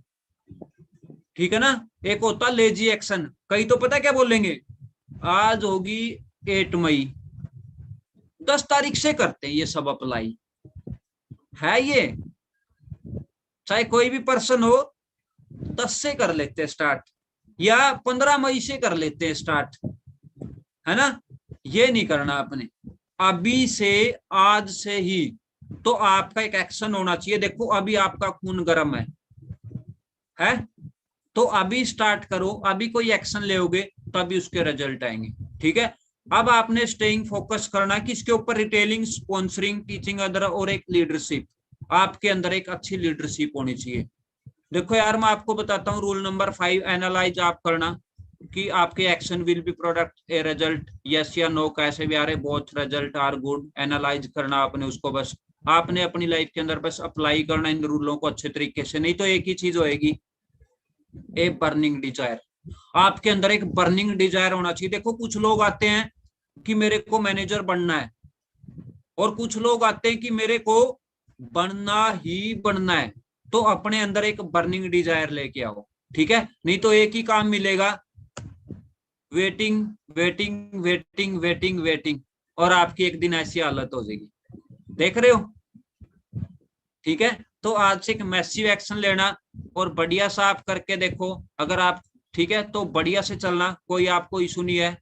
ठीक है ना। एक होता लेजी एक्शन, कई तो पता क्या बोलेंगे, आज होगी 8 मई, 10 तारीख से करते हैं ये सब अप्लाई, है ये चाहे कोई भी पर्सन हो 10 से कर लेते हैं स्टार्ट, या 15 मई से कर लेते हैं स्टार्ट, है ना। ये नहीं करना आपने, अभी से, आज से ही तो आपका एक एक्शन होना चाहिए। देखो अभी आपका खून गर्म है तो अभी स्टार्ट करो, अभी कोई एक्शन लेोगे तभी उसके रिजल्ट आएंगे, ठीक है। अब आपने स्टेइंग फोकस करना किसके ऊपर, रिटेलिंग, स्पॉन्सरिंग, टीचिंग अदर, और एक लीडरशिप। आपके अंदर एक अच्छी लीडरशिप होनी चाहिए। देखो यार मैं आपको बताता हूँ रूल नंबर 5, एनालाइज आप करना कि आपके action will be product a result, yes या नो, कैसे भी आ रहे, both result are good, analyse करना आपने उसको बस। आपने अपनी लाइफ के अंदर बस अप्लाई करना इन रूलों को अच्छे तरीके से, नहीं तो एक ही चीज होएगी, ए बर्निंग डिजायर। आपके अंदर एक बर्निंग डिजायर होना चाहिए। देखो कुछ लोग आते हैं कि मेरे को मैनेजर बनना है, और कुछ लोग आते हैं कि मेरे को बनना ही बनना है। तो अपने अंदर एक बर्निंग डिजायर लेके आओ, ठीक है? नहीं तो एक ही काम मिलेगा, waiting waiting waiting waiting waiting, और आपकी एक दिन ऐसी हालत हो जाएगी। देख रहे हो? ठीक है, तो आज से एक मैसिव एक्शन लेना और बढ़िया सा आप करके देखो। अगर आप ठीक है तो बढ़िया से चलना, कोई आपको इशू नहीं है।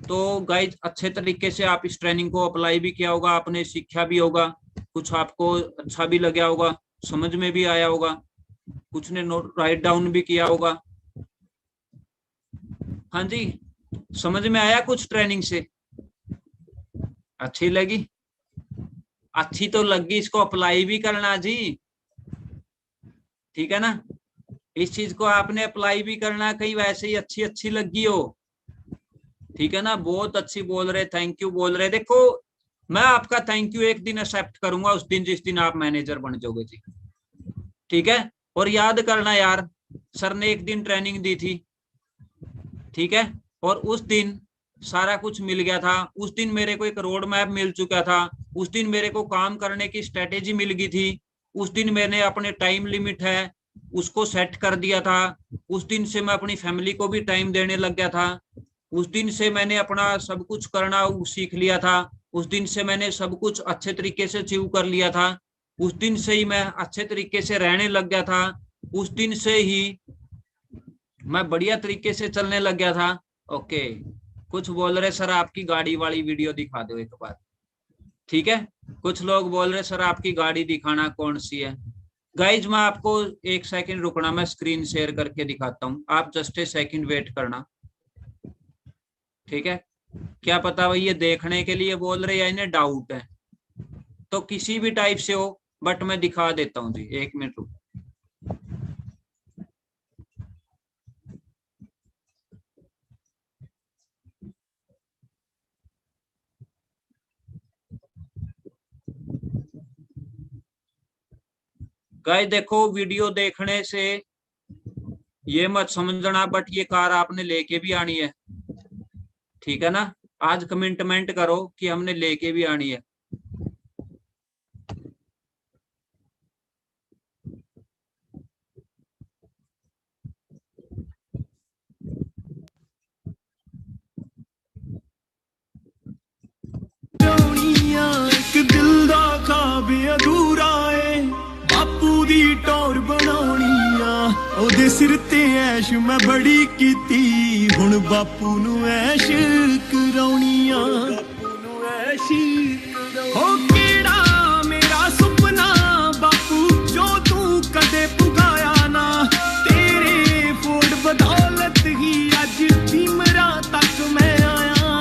तो गाइज अच्छे तरीके से आप इस ट्रेनिंग को अप्लाई भी किया होगा, आपने सीखा भी होगा, कुछ आपको अच्छा भी लगा होगा, समझ में भी आया होगा, कुछ ने नोट राइट डाउन भी किया होगा। हाँ जी, समझ में आया कुछ ट्रेनिंग से? अच्छी लगी? अच्छी तो लगी, इसको अप्लाई भी करना जी, ठीक है ना? इस चीज को आपने अप्लाई भी करना, कहीं वैसे ही अच्छी अच्छी लगी हो, ठीक है ना? बहुत अच्छी बोल रहे, थैंक यू बोल रहे। देखो मैं आपका थैंक यू एक दिन एक्सेप्ट करूंगा, उस दिन जिस दिन आप मैनेजर बन जाओगे जी, ठीक है? और याद करना यार, सर ने एक दिन ट्रेनिंग दी थी, ठीक है, और उस दिन सारा कुछ मिल गया था। उस दिन मेरे को एक रोड मैप मिल चुका था, उस दिन मेरे को काम करने की स्ट्रेटेजी मिल गई थी, उस दिन मैंने अपने टाइम लिमिट है उसको सेट कर दिया था, उस दिन से मैं अपनी फैमिली को भी टाइम देने लग गया था, उस दिन से मैंने अपना सब कुछ करना सीख लिया था, उस दिन से मैंने सब कुछ अच्छे तरीके से अचीव कर लिया था, उस दिन से ही मैं अच्छे तरीके से रहने लग गया था, उस दिन से ही मैं बढ़िया तरीके से चलने लग गया था। ओके, कुछ बोल रहे सर आपकी गाड़ी वाली वीडियो दिखा दो एक बार, ठीक है? कुछ लोग बोल रहे सर आपकी गाड़ी दिखाना, कौन सी है? गाइज मैं आपको एक सेकंड रुकना, मैं स्क्रीन शेयर करके दिखाता हूँ, आप जस्ट ए सेकंड वेट करना, ठीक है? क्या पता भाई ये देखने के लिए बोल रहे या इन्हें डाउट है, तो किसी भी टाइप से हो, बट मैं दिखा देता हूँ जी, एक मिनट रुक। गाइस देखो वीडियो देखने से ये मत समझना, बट ये कार आपने लेके भी आनी है, ठीक है ना? आज कमिटमेंट करो कि हमने लेके भी आनी है। एक दिल दा ख्वाब अधूरा है, बापू दी टौर बनाउणी आ, ओदे सिर ते ऐश मैं बड़ी कीती, हुण बापू नू ऐश कराउणी आ, हो केड़ा मेरा सुपना बापू जो तू कदे पुगाया ना, तेरे फोड़ बदौलत ही अज भीमरा तक मैं आया,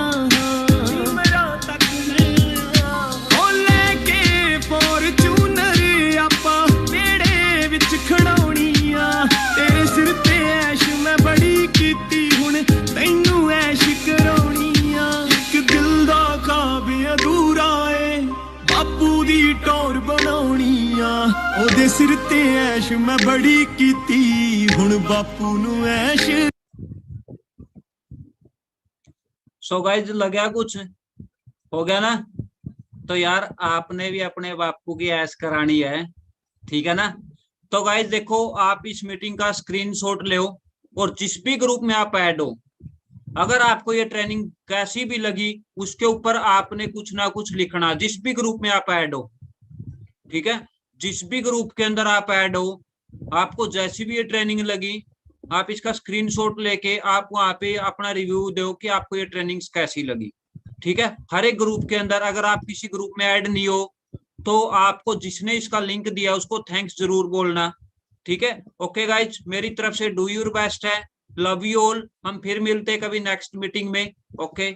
भीमरा तक मैं आया, हो लेके फॉर्चूनर आपा बेड़े विच खड़ाउणी आ, तेरे सिर ते ऐश मैं बड़ी कीती, हुण तैनू ऐश कराउणी आ, एक दिल दा ख्वाब अधूरा है, बापू दी टौर बनाउणी आ, ओदे सिर ते ऐश मैं बड़ी कीती, हुण बापू नू ऐश। सो गाइज लगा कुछ हो गया ना? तो यार आपने भी अपने बापू की ऐश करानी है, ठीक है ना? तो गाइज देखो, आप इस मीटिंग का स्क्रीनशॉट ले, और जिस भी ग्रुप में आप ऐड हो, अगर आपको ये ट्रेनिंग कैसी भी लगी उसके ऊपर आपने कुछ ना कुछ लिखना, जिस भी ग्रुप में आप ऐड हो, ठीक है? जिस भी ग्रुप के अंदर आप ऐड हो, आपको जैसी भी ये ट्रेनिंग लगी, आप इसका स्क्रीनशॉट लेके आप वहां पे अपना रिव्यू दो कि आपको ये ट्रेनिंग कैसी लगी, ठीक है? हर एक ग्रुप के अंदर, अगर आप किसी ग्रुप में ऐड नहीं हो तो आपको जिसने इसका लिंक दिया उसको थैंक्स जरूर बोलना, ठीक है? ओके गाइज, मेरी तरफ से डू योर बेस्ट है, लव यू ऑल, हम फिर मिलते कभी नेक्स्ट मीटिंग में। ओके।